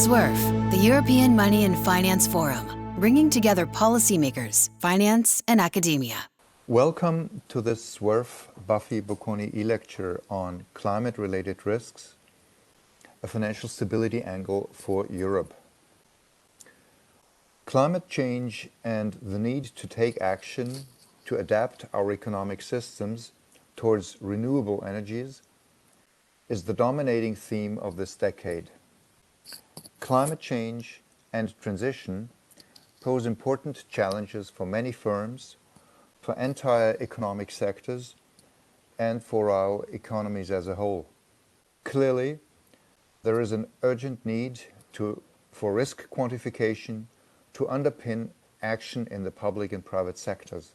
SUERF, the European Money and Finance Forum, bringing together policymakers, finance, and academia. Welcome to this SUERF-BAFFI Bocconi e-lecture on climate-related risks, a financial stability angle for Europe. Climate change and the need to take action to adapt our economic systems towards renewable energies is the dominating theme of this decade. Climate change and transition pose important challenges for many firms, for entire economic sectors, and for our economies as a whole. Clearly, there is an urgent need for risk quantification to underpin action in the public and private sectors.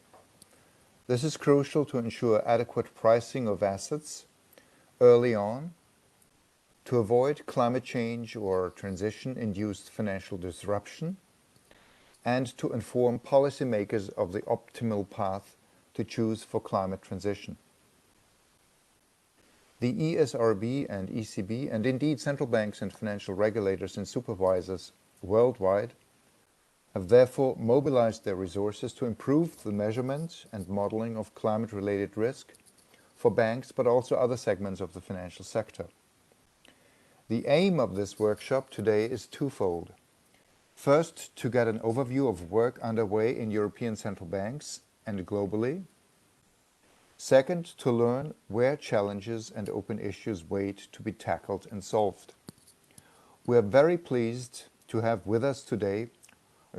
This is crucial to ensure adequate pricing of assets early on, to avoid climate change or transition-induced financial disruption, and to inform policymakers of the optimal path to choose for climate transition. The ESRB and ECB, and indeed central banks and financial regulators and supervisors worldwide, have therefore mobilized their resources to improve the measurement and modeling of climate-related risk for banks, but also other segments of the financial sector. The aim of this workshop today is twofold. First, to get an overview of work underway in European central banks and globally. Second, to learn where challenges and open issues wait to be tackled and solved. We are very pleased to have with us today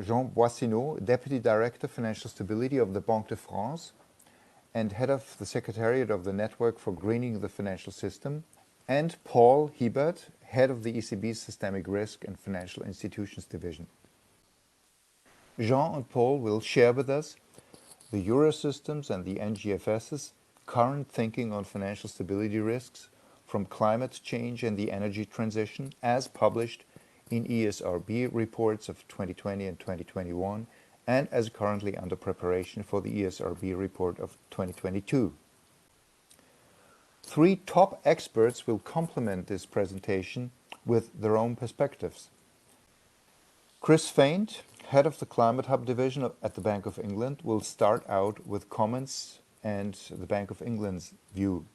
Jean Boissinot, Deputy Director Financial Stability of the Banque de France and Head of the Secretariat of the Network for Greening the Financial System, and Paul Hiebert, Head of the ECB's Systemic Risk and Financial Institutions Division. Jean and Paul will share with us the Eurosystem's and the NGFS's current thinking on financial stability risks from climate change and the energy transition as published in ESRB reports of 2020 and 2021 and as currently under preparation for the ESRB report of 2022. Three top experts will complement this presentation with their own perspectives. Chris Faint, Head of the Climate Hub Division at the Bank of England, will start out with comments and the Bank of England's view.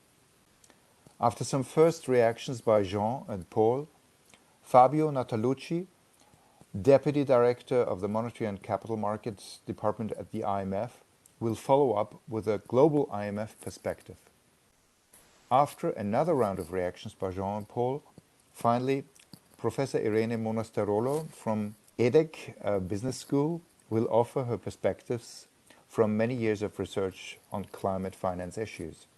After some first reactions by Jean and Paul, Fabio Natalucci, Deputy Director of the Monetary and Capital Markets Department at the IMF, will follow up with a global IMF perspective. After another round of reactions by Jean and Paul, finally, Professor Irene Monasterolo from EDHEC Business School will offer her perspectives from many years of research on climate finance issues.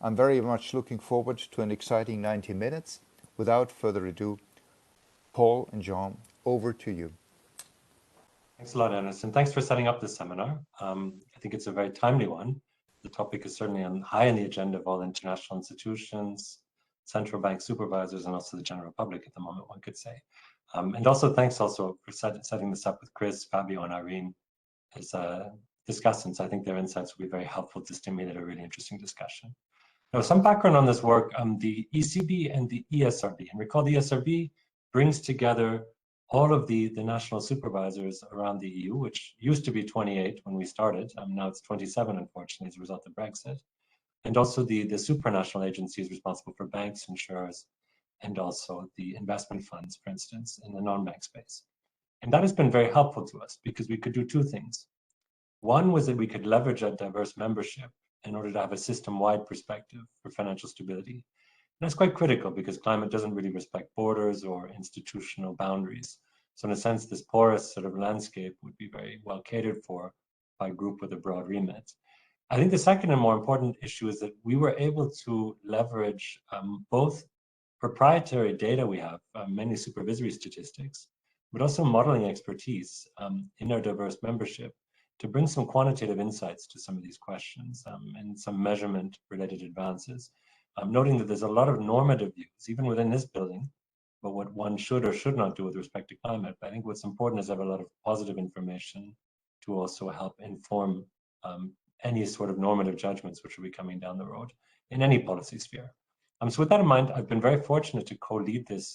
I'm very much looking forward to an exciting 90 minutes. Without further ado, Paul and Jean, over to you. Thanks a lot, Ernest, and thanks for setting up this seminar. I think it's a very timely one. The topic is certainly high on the agenda of all international institutions, central bank supervisors, and also the general public at the moment, one could say. And also thanks also for setting this up with Chris, Fabio, and Irene as discussants. I think their insights will be very helpful to stimulate a really interesting discussion. Now, some background on this work, the ECB and the ESRB. And recall the ESRB brings together all of the national supervisors around the EU, which used to be 28 when we started. Now it's 27, unfortunately, as a result of Brexit. And also the supranational agencies responsible for banks, insurers, and also the investment funds, for instance, in the non-bank space. And that has been very helpful to us because we could do two things. One was that we could leverage that diverse membership in order to have a system-wide perspective for financial stability. And that's quite critical because climate doesn't really respect borders or institutional boundaries. So in a sense, this porous sort of landscape would be very well catered for by a group with a broad remit. I think the second and more important issue is that we were able to leverage both proprietary data we have, mainly supervisory statistics, but also modeling expertise in our diverse membership to bring some quantitative insights to some of these questions and some measurement-related advances. Noting that there's a lot of normative views, even within this building, but what one should or should not do with respect to climate. But I think what's important is to have a lot of positive information to also help inform any sort of normative judgments which will be coming down the road in any policy sphere. So with that in mind, I've been very fortunate to co-lead this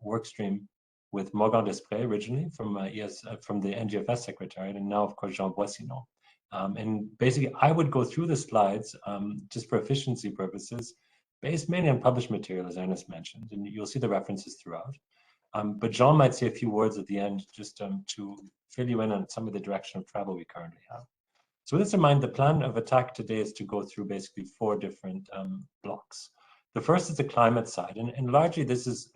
work stream with Morgan Desprez originally from the NGFS Secretariat, and now of course Jean Boissinot. And basically, I would go through the slides just for efficiency purposes, based mainly on published material, as Ernest mentioned, and you'll see the references throughout. But Jean might say a few words at the end just to fill you in on some of the direction of travel we currently have. So with this in mind, the plan of attack today is to go through basically 4 different blocks. The first is the climate side, and largely this is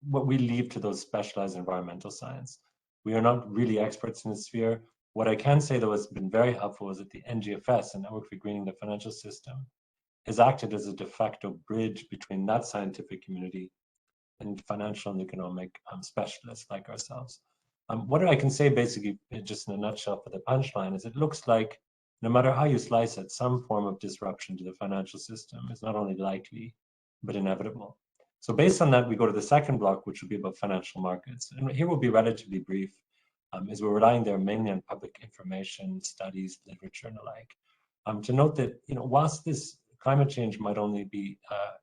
what we leave to those specialized environmental science. We are not really experts in the sphere. What I can say, though, has been very helpful is that the NGFS, the Network for Greening the Financial System, has acted as a de facto bridge between that scientific community and financial and economic specialists like ourselves. What I can say basically, just in a nutshell for the punchline, is it looks like no matter how you slice it, some form of disruption to the financial system is not only likely, but inevitable. So based on that, we go to the second block, which will be about financial markets. And here will be relatively brief, as we're relying there mainly on public information, studies, literature, and the like. To note that, whilst this climate change might only be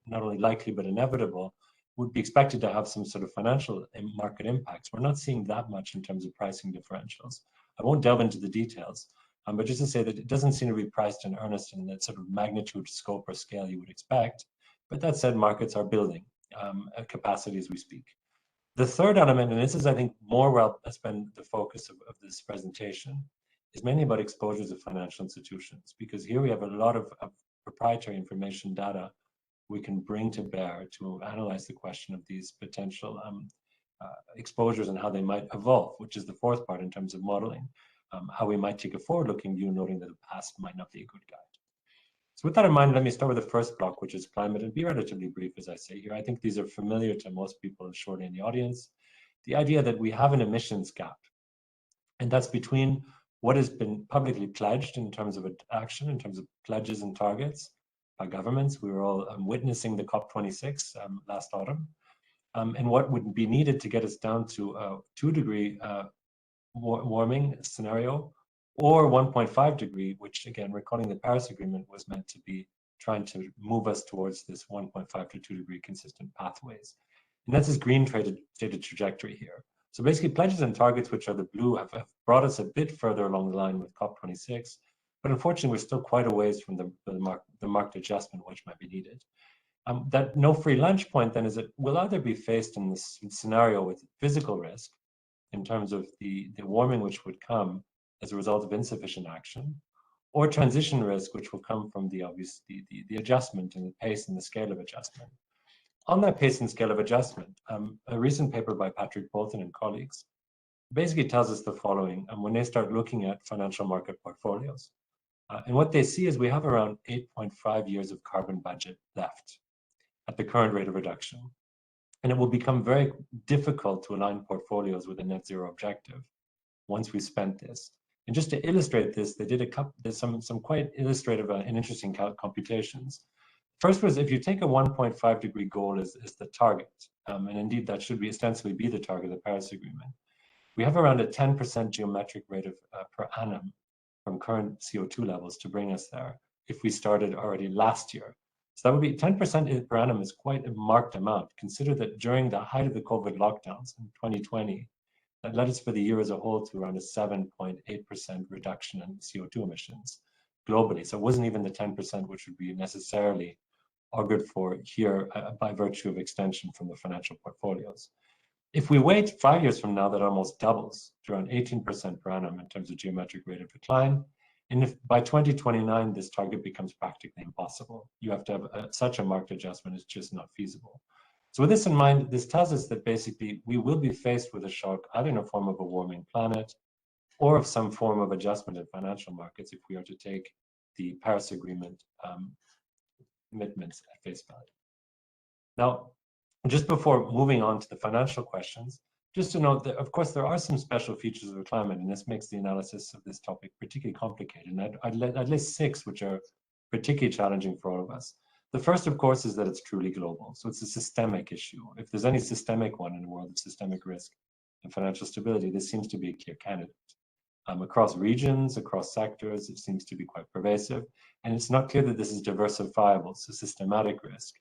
not only likely, but inevitable, would be expected to have some sort of financial market impacts. We're not seeing that much in terms of pricing differentials. I won't delve into the details, but just to say that it doesn't seem to be priced in earnest in that sort of magnitude, scope, or scale you would expect. But that said, markets are building at capacity as we speak. The third element, and this is, I think, more well has been the focus of this presentation, is mainly about exposures of financial institutions, because here we have a lot of proprietary information data we can bring to bear to analyze the question of these potential exposures and how they might evolve, which is the fourth part in terms of modeling, how we might take a forward-looking view, noting that the past might not be a good guide. So with that in mind, let me start with the first block, which is climate, and be relatively brief, as I say here. I think these are familiar to most people shortly in the audience. The idea that we have an emissions gap, and that's between what has been publicly pledged in terms of action, in terms of pledges and targets by governments. We were all witnessing the COP26 last autumn, and what would be needed to get us down to a 2-degree warming scenario, or 1.5 degree, which again, recalling the Paris Agreement, was meant to be trying to move us towards this 1.5 to 2 degree consistent pathways. And that's this green stated trajectory here. So basically, pledges and targets, which are the blue, have brought us a bit further along the line with COP26, but unfortunately, we're still quite a ways from the marked adjustment which might be needed. That no free lunch point then is that we'll either be faced in this scenario with physical risk in terms of the warming which would come as a result of insufficient action, or transition risk, which will come from the adjustment and the pace and the scale of adjustment. On that pace and scale of adjustment, a recent paper by Patrick Bolton and colleagues basically tells us the following when they start looking at financial market portfolios. And what they see is we have around 8.5 years of carbon budget left at the current rate of reduction. And it will become very difficult to align portfolios with a net zero objective once we spent this. And just to illustrate this, they did some quite illustrative and interesting computations. First was, if you take a 1.5 degree goal as the target, and indeed that should be ostensibly be the target of the Paris Agreement, we have around a 10% geometric rate of per annum from current CO2 levels to bring us there if we started already last year. So that would be 10% per annum is quite a marked amount. Consider that during the height of the COVID lockdowns in 2020, that led us for the year as a whole to around a 7.8% reduction in CO2 emissions globally. So it wasn't even the 10% which would be necessarily augured for here by virtue of extension from the financial portfolios. If we wait 5 years from now, that almost doubles to around 18% per annum in terms of geometric rate of decline. And if by 2029, this target becomes practically impossible, you have to have such a marked adjustment, it's just not feasible. So with this in mind, this tells us that basically we will be faced with a shock, either in the form of a warming planet or of some form of adjustment in financial markets if we are to take the Paris Agreement commitments at face value. Now, just before moving on to the financial questions, just to note that, of course, there are some special features of the climate, and this makes the analysis of this topic particularly complicated. And I'd list 6 which are particularly challenging for all of us. The first, of course, is that it's truly global. So it's a systemic issue. If there's any systemic one in the world of systemic risk and financial stability, this seems to be a clear candidate. Across regions, across sectors, it seems to be quite pervasive. And it's not clear that this is diversifiable. So systematic risk,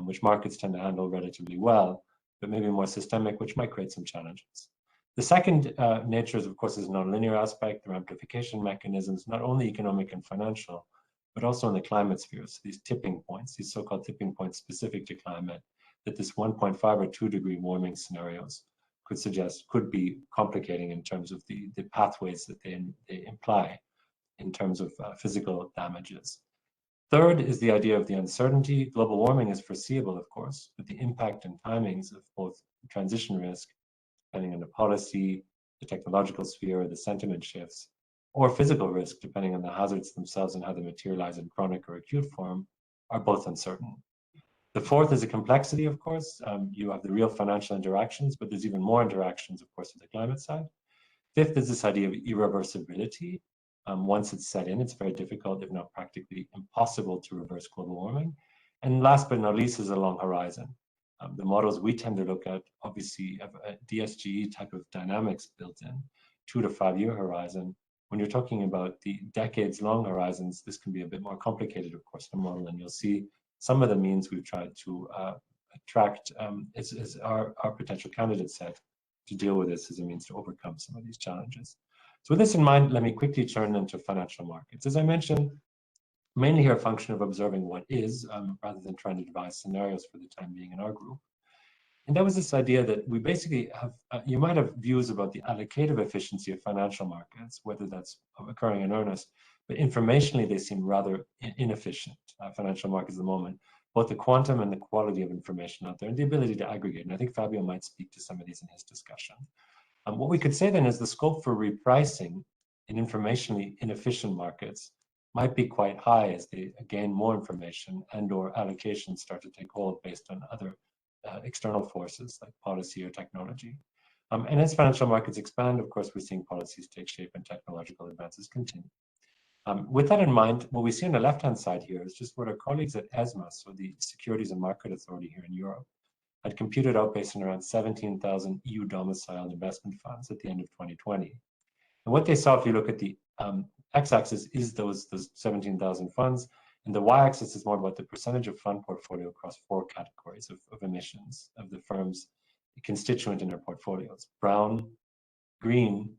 which markets tend to handle relatively well, but maybe more systemic, which might create some challenges. The second nature is, of course, is non-linear aspect, the amplification mechanisms, not only economic and financial, but also in the climate sphere. So these tipping points, these so-called tipping points specific to climate, that this 1.5 or 2 degree warming scenarios could be complicating in terms of the pathways that they imply in terms of physical damages. Third is the idea of the uncertainty. Global warming is foreseeable, of course, but the impact and timings of both transition risk, depending on the policy, the technological sphere, the sentiment shifts, or physical risk, depending on the hazards themselves and how they materialize in chronic or acute form, are both uncertain. The fourth is a complexity, of course. You have the real financial interactions, but there's even more interactions, of course, with the climate side. Fifth is this idea of irreversibility. Once it's set in, it's very difficult, if not practically impossible, to reverse global warming. And last but not least is a long horizon. The models we tend to look at obviously have a DSGE type of dynamics built in, 2 to 5 year horizon. When you're talking about the decades-long horizons, this can be a bit more complicated, of course, to model, and you'll see some of the means we've tried to attract is our potential candidate set to deal with this as a means to overcome some of these challenges. So with this in mind, let me quickly turn into financial markets. As I mentioned, mainly here a function of observing what is, rather than trying to devise scenarios for the time being in our group. And that was this idea that we basically have, you might have views about the allocative efficiency of financial markets, whether that's occurring in earnest, but informationally they seem rather inefficient, financial markets at the moment, both the quantum and the quality of information out there and the ability to aggregate. And I think Fabio might speak to some of these in his discussion. What we could say then is the scope for repricing in informationally inefficient markets might be quite high as they gain more information and or allocations start to take hold based on other external forces like policy or technology. And as financial markets expand, of course, we're seeing policies take shape and technological advances continue. With that in mind, what we see on the left-hand side here is just what our colleagues at ESMA, so the Securities and Market Authority here in Europe, had computed out based on around 17,000 EU domiciled investment funds at the end of 2020. And what they saw, if you look at the x-axis, is those 17,000 funds, and the y-axis is more about the percentage of fund portfolio across 4 categories of emissions of the firm's constituent in their portfolios: brown, green,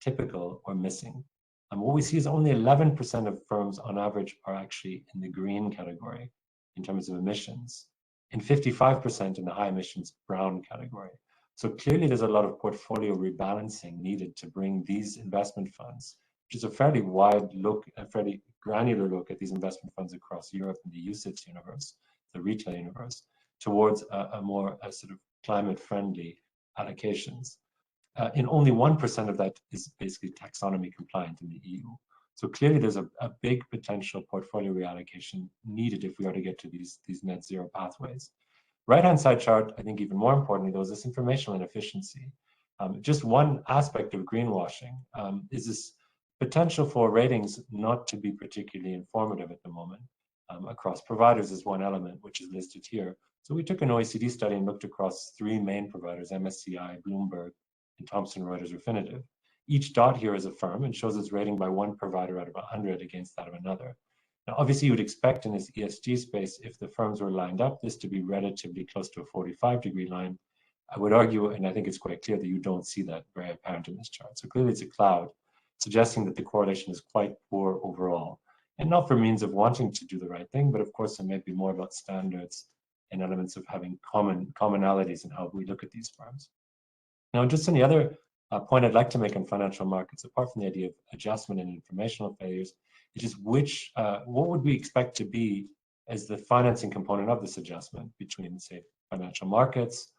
typical, or missing. And what we see is only 11% of firms on average are actually in the green category in terms of emissions, and 55% in the high emissions brown category. So clearly there's a lot of portfolio rebalancing needed to bring these investment funds, which is a fairly wide look, a fairly granular look at these investment funds across Europe and the UCITS universe, the retail universe, towards a more sort of climate-friendly allocations. And only 1% of that is basically taxonomy compliant in the EU. So clearly there's a big potential portfolio reallocation needed if we are to get to these net zero pathways. Right-hand side chart, I think even more importantly, though, is this informational inefficiency. Just one aspect of greenwashing is this potential for ratings not to be particularly informative at the moment. Across providers is one element, which is listed here. So we took an OECD study and looked across 3 main providers, MSCI, Bloomberg, and Thomson Reuters Refinitiv. Each dot here is a firm and shows its rating by one provider out of 100 against that of another. Now, obviously, you would expect in this ESG space, if the firms were lined up, this to be relatively close to a 45-degree line. I would argue, and I think it's quite clear, that you don't see that very apparent in this chart. So clearly it's a cloud, suggesting that the correlation is quite poor overall. And not for means of wanting to do the right thing, but of course it may be more about standards and elements of having commonalities in how we look at these firms. Now, just on the other point I'd like to make on financial markets, apart from the idea of adjustment and informational failures, is just what would we expect to be as the financing component of this adjustment between, say, financial markets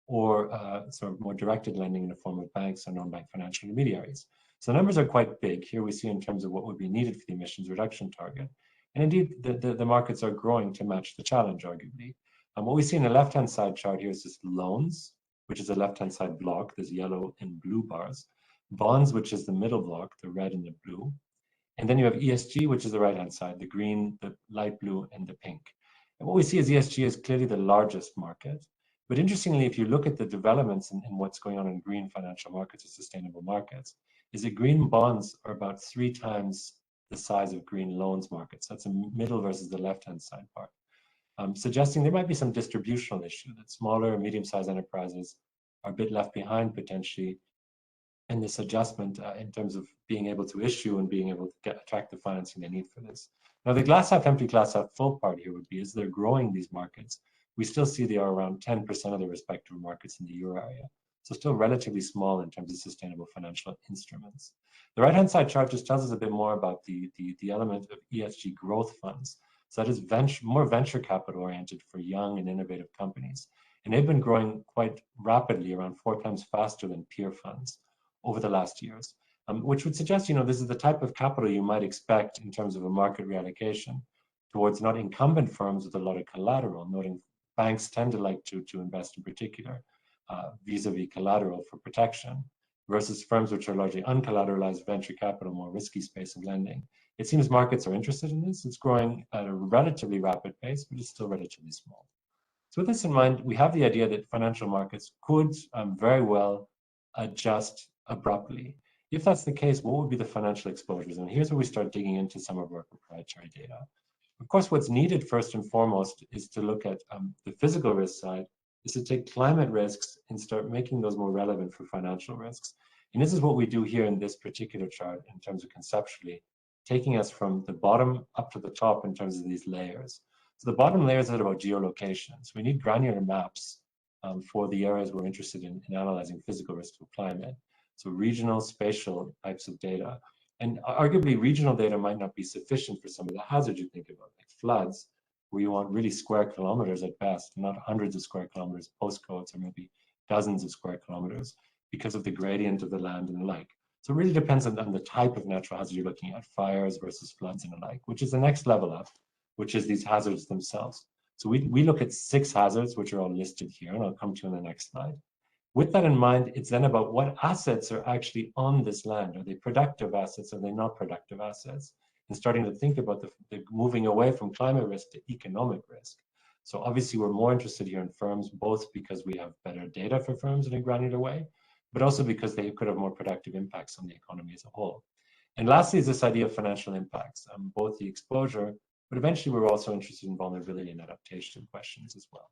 or sort of more directed lending in the form of banks or non-bank financial intermediaries. So the numbers are quite big. Here we see in terms of what would be needed for the emissions reduction target. And indeed, the markets are growing to match the challenge, arguably. And what we see in the left-hand side chart here is just loans, which is the left-hand side block, there's yellow and blue bars. Bonds, which is the middle block, the red and the blue. And then you have ESG, which is the right-hand side, the green, the light blue, and the pink. And what we see is ESG is clearly the largest market. But interestingly, if you look at the developments in what's going on in green financial markets or sustainable markets, is that green bonds are about 3 times the size of green loans markets. That's the middle versus the left-hand side part. suggesting there might be some distributional issue, that smaller and medium-sized enterprises are a bit left behind potentially in this adjustment in terms of being able to issue and being able to attract the financing they need for this. Now, the glass half empty, glass half full part here would be, as they're growing these markets, we still see they are around 10% of the respective markets in the euro area. So still relatively small in terms of sustainable financial instruments. The right-hand side chart just tells us a bit more about the element of ESG growth funds. So that is more venture capital oriented for young and innovative companies. And they've been growing quite rapidly, around 4 times faster than peer funds over the last years, which would suggest, this is the type of capital you might expect in terms of a market reallocation towards not incumbent firms with a lot of collateral, noting banks tend to like to invest in particular vis-a-vis collateral for protection, versus firms which are largely uncollateralized venture capital, more risky space of lending. It seems markets are interested in this. It's growing at a relatively rapid pace, but it's still relatively small. So with this in mind, we have the idea that financial markets could very well adjust abruptly. If that's the case, what would be the financial exposures? And here's where we start digging into some of our proprietary data. Of course, what's needed first and foremost is to look at the physical risk side, is to take climate risks and start making those more relevant for financial risks. And this is what we do here in this particular chart in terms of conceptually, taking us from the bottom up to the top in terms of these layers. So the bottom layer is about geolocation. So we need granular maps for the areas we're interested in analyzing physical risk of climate. So regional, spatial types of data. And arguably regional data might not be sufficient for some of the hazards you think about, like floods, where you want really square kilometers at best, not hundreds of square kilometers, postcodes, or maybe dozens of square kilometers because of the gradient of the land and the like. So it really depends on the type of natural hazard you're looking at, fires versus floods and the like, which is the next level up, which is these hazards themselves. So we look at 6 hazards, which are all listed here, and I'll come to in the next slide. With that in mind, it's then about what assets are actually on this land. Are they productive assets? Are they not productive assets? And starting to think about the moving away from climate risk to economic risk. So obviously we're more interested here in firms, both because we have better data for firms in a granular way, but also because they could have more productive impacts on the economy as a whole. And lastly is this idea of financial impacts, both the exposure, but eventually we're also interested in vulnerability and adaptation questions as well.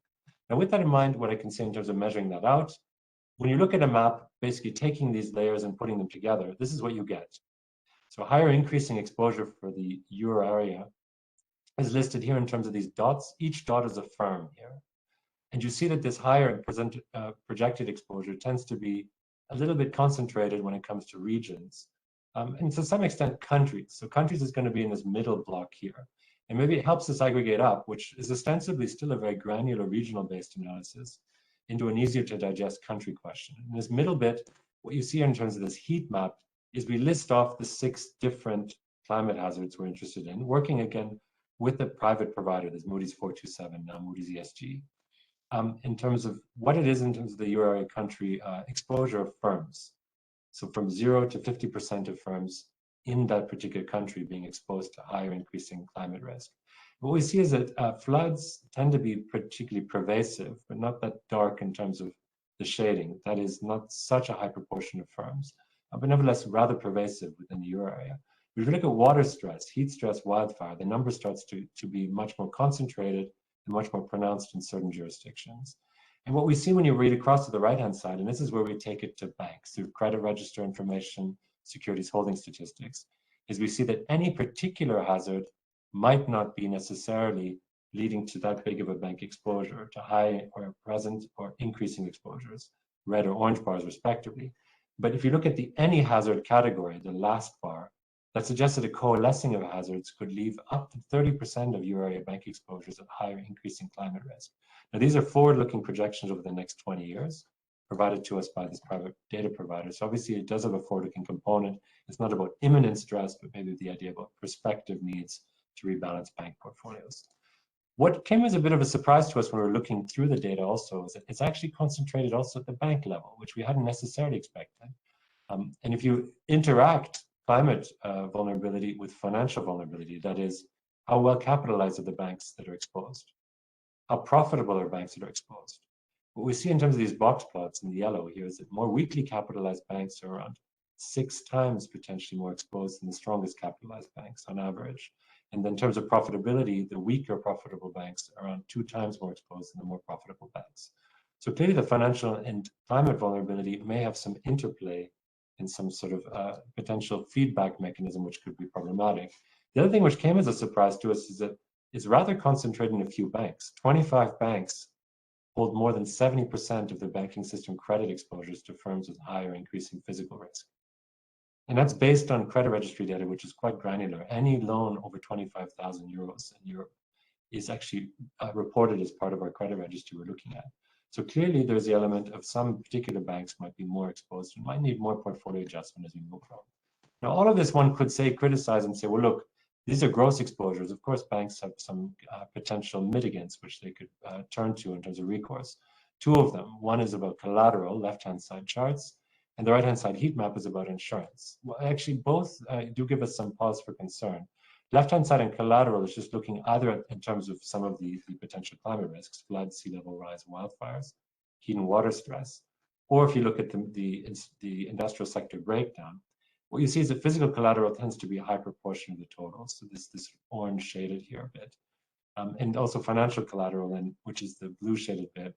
Now with that in mind, what I can say in terms of measuring that out, when you look at a map, basically taking these layers and putting them together, this is what you get. So higher increasing exposure for the euro area is listed here in terms of these dots. Each dot is a firm here. And you see that this higher projected exposure tends to be a little bit concentrated when it comes to regions. And to some extent, countries. So countries is going to be in this middle block here. And maybe it helps us aggregate up, which is ostensibly still a very granular regional-based analysis, into an easier to digest country question. In this middle bit, what you see in terms of this heat map is we list off the 6 different climate hazards we're interested in, working again with a private provider, there's Moody's 427, now Moody's ESG, in terms of what it is in terms of the euro area country exposure of firms. So from 0 to 50% of firms in that particular country being exposed to higher increasing climate risk. What we see is that floods tend to be particularly pervasive, but not that dark in terms of the shading. That is not such a high proportion of firms, but nevertheless rather pervasive within the euro area. If you look at water stress, heat stress, wildfire, the number starts to be much more concentrated and much more pronounced in certain jurisdictions. And what we see when you read across to the right-hand side, and this is where we take it to banks through credit register information, securities holding statistics, is we see that any particular hazard might not be necessarily leading to that big of a bank exposure, to high or present or increasing exposures, red or orange bars respectively. But if you look at the any hazard category, the last bar, that suggests that a coalescing of hazards could leave up to 30% of euro area bank exposures at higher increasing climate risk. Now these are forward-looking projections over the next 20 years, provided to us by this private data provider. So obviously it does have a forward-looking component. It's not about imminent stress, but maybe the idea about prospective needs to rebalance bank portfolios. What came as a bit of a surprise to us when we were looking through the data also is that it's actually concentrated also at the bank level, which we hadn't necessarily expected. And if you interact climate vulnerability with financial vulnerability, that is, how well capitalized are the banks that are exposed? How profitable are banks that are exposed? What we see in terms of these box plots in the yellow here is that more weakly capitalized banks are around 6 times potentially more exposed than the strongest capitalized banks on average. And in terms of profitability, the weaker profitable banks are around 2 times more exposed than the more profitable banks. So clearly the financial and climate vulnerability may have some interplay in some sort of potential feedback mechanism, which could be problematic. The other thing which came as a surprise to us is that it's rather concentrated in a few banks. 25 banks hold more than 70% of their banking system credit exposures to firms with high or increasing physical risk. And that's based on credit registry data, which is quite granular. Any loan over 25,000 euros in Europe is actually reported as part of our credit registry we're looking at. So clearly there's the element of some particular banks might be more exposed and might need more portfolio adjustment as we move on. Now, all of this one could say, criticize and say, well, look, these are gross exposures. Of course, banks have some potential mitigants which they could turn to in terms of recourse. 2 of them. One is about collateral, left-hand side charts, and the right-hand side heat map is about insurance. Well, actually, both do give us some pause for concern. Left-hand side and collateral is just looking either in terms of some of the potential climate risks, floods, sea level rise, wildfires, heat and water stress, or if you look at the industrial sector breakdown, what you see is that physical collateral tends to be a high proportion of the total. So this orange shaded here a bit. And also financial collateral, then, which is the blue shaded bit,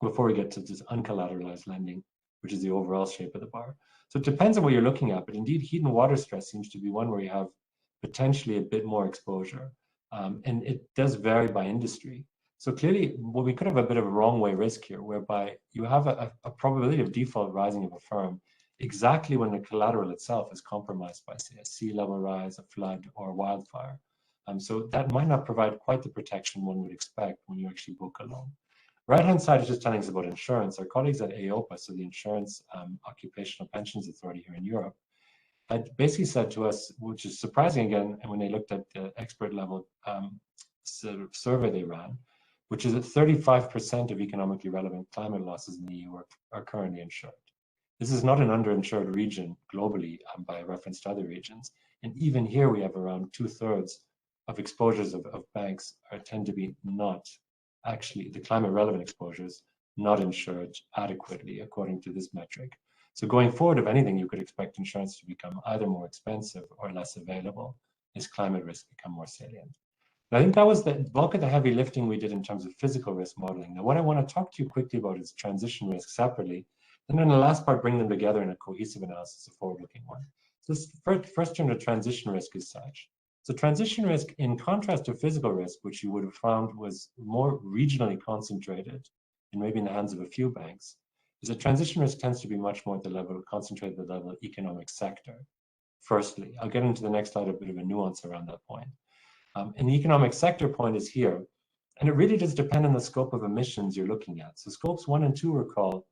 before we get to this uncollateralized lending, which is the overall shape of the bar. So it depends on what you're looking at, but indeed heat and water stress seems to be one where you have potentially a bit more exposure. And it does vary by industry. So clearly, well, we could have a bit of a wrong way risk here, whereby you have a probability of default rising of a firm exactly when the collateral itself is compromised by, say, a sea level rise, a flood, or a wildfire. So that might not provide quite the protection one would expect when you actually book a loan. Right-hand side is just telling us about insurance. Our colleagues at EIOPA, so the Insurance Occupational Pensions Authority here in Europe, had basically said to us, which is surprising again, and when they looked at the expert level sort of survey they ran, which is that 35% of economically relevant climate losses in the EU are currently insured. This is not an underinsured region globally by reference to other regions. And even here we have around 2/3 of exposures of banks tend to be not actually, the climate relevant exposures, not insured adequately according to this metric. So going forward, if anything, you could expect insurance to become either more expensive or less available as climate risks become more salient. And I think that was the bulk of the heavy lifting we did in terms of physical risk modeling. Now, what I want to talk to you quickly about is transition risk separately, and then the last part, bring them together in a cohesive analysis, a forward-looking one. So this first term of transition risk is such. So transition risk, in contrast to physical risk, which you would have found was more regionally concentrated and maybe in the hands of a few banks, is that transition risk tends to be much more at the level, concentrated at the level of economic sector. Firstly, I'll get into the next slide a bit of a nuance around that point. And the economic sector point is here, and it really does depend on the scope of emissions you're looking at. So scopes 1 and 2, recall,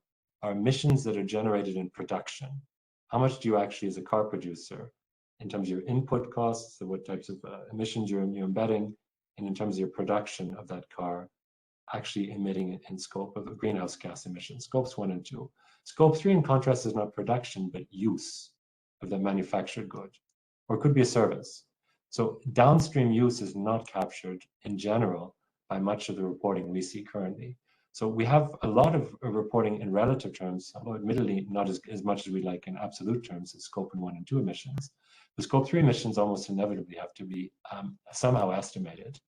are emissions that are generated in production. How much do you actually, as a car producer, in terms of your input costs, so what types of emissions you're embedding, and in terms of your production of that car, actually emitting in scope of greenhouse gas emissions, scopes 1 and 2. Scope 3, in contrast, is not production, but use of the manufactured good, or it could be a service. So downstream use is not captured in general by much of the reporting we see currently. So we have a lot of reporting in relative terms, although admittedly not as much as we like in absolute terms as scope 1 and 2 emissions. The scope 3 emissions almost inevitably have to be somehow estimated,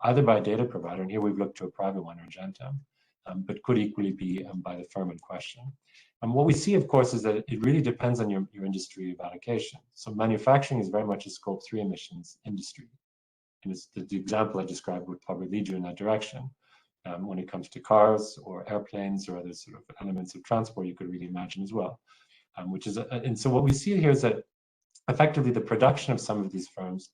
either by a data provider, and here we've looked to a private one, Argentum, but could equally be by the firm in question. And what we see, of course, is that it really depends on your industry of allocation. So manufacturing is very much a scope 3 emissions industry. And it's the example I described would probably lead you in that direction. When it comes to cars or airplanes or other sort of elements of transport, you could really imagine as well. And so what we see here is that effectively the production of some of these firms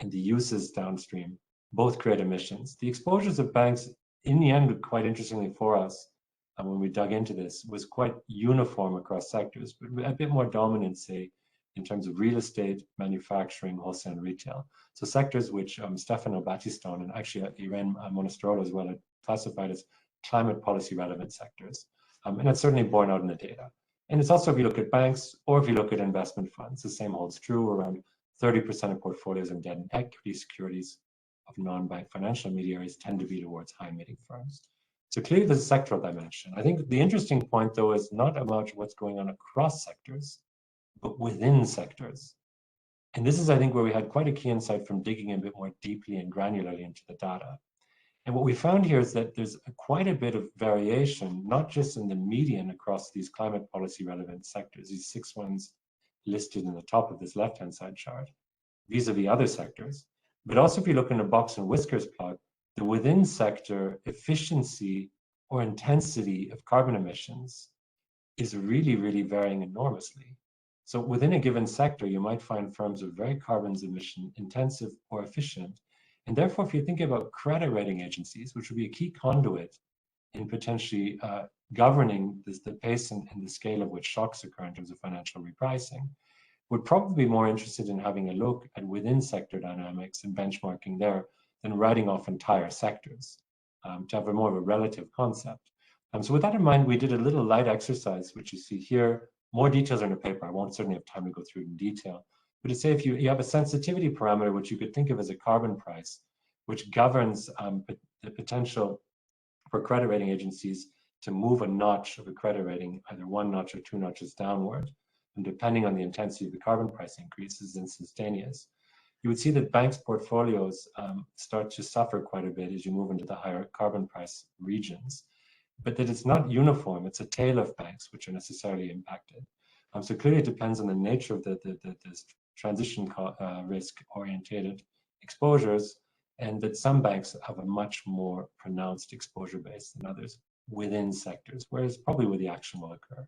and the uses downstream both create emissions. The exposures of banks, in the end, quite interestingly for us, when we dug into this, was quite uniform across sectors, but a bit more dominant, say, in terms of real estate, manufacturing, wholesale, and retail. So sectors which Stefano Battistone and actually Irene Monasterolo as well had classified as climate policy relevant sectors. And that's certainly borne out in the data. And it's also, if you look at banks or if you look at investment funds, the same holds true. Around 30% of portfolios in debt and equity securities of non-bank financial intermediaries tend to be towards high-emitting firms. So clearly there's a sectoral dimension. I think the interesting point, though, is not about what's going on across sectors, but within sectors. And this is, I think, where we had quite a key insight from digging a bit more deeply and granularly into the data. And what we found here is that there's quite a bit of variation, not just in the median across these climate policy relevant sectors, these 6 ones listed in the top of this left-hand side chart, vis-a-vis other sectors. But also if you look in a box and whiskers plot, the within sector efficiency or intensity of carbon emissions is really, really varying enormously. So within a given sector, you might find firms are very carbon emission intensive or efficient. And therefore, if you think about credit rating agencies, which would be a key conduit in potentially governing the pace and the scale of which shocks occur in terms of financial repricing, would probably be more interested in having a look at within sector dynamics and benchmarking there than writing off entire sectors to have a more of a relative concept. So with that in mind, we did a little light exercise, which you see here. More details are in the paper. I won't certainly have time to go through it in detail. But to say if you have a sensitivity parameter, which you could think of as a carbon price, which governs the potential for credit rating agencies to move a notch of a credit rating, either 1 notch or 2 notches downward, and depending on the intensity of the carbon price increases instantaneous, you would see that banks' portfolios start to suffer quite a bit as you move into the higher carbon price regions, but that it's not uniform. It's a tail of banks which are necessarily impacted. So clearly it depends on the nature of the transition risk orientated exposures, and that some banks have a much more pronounced exposure base than others within sectors, whereas probably where the action will occur.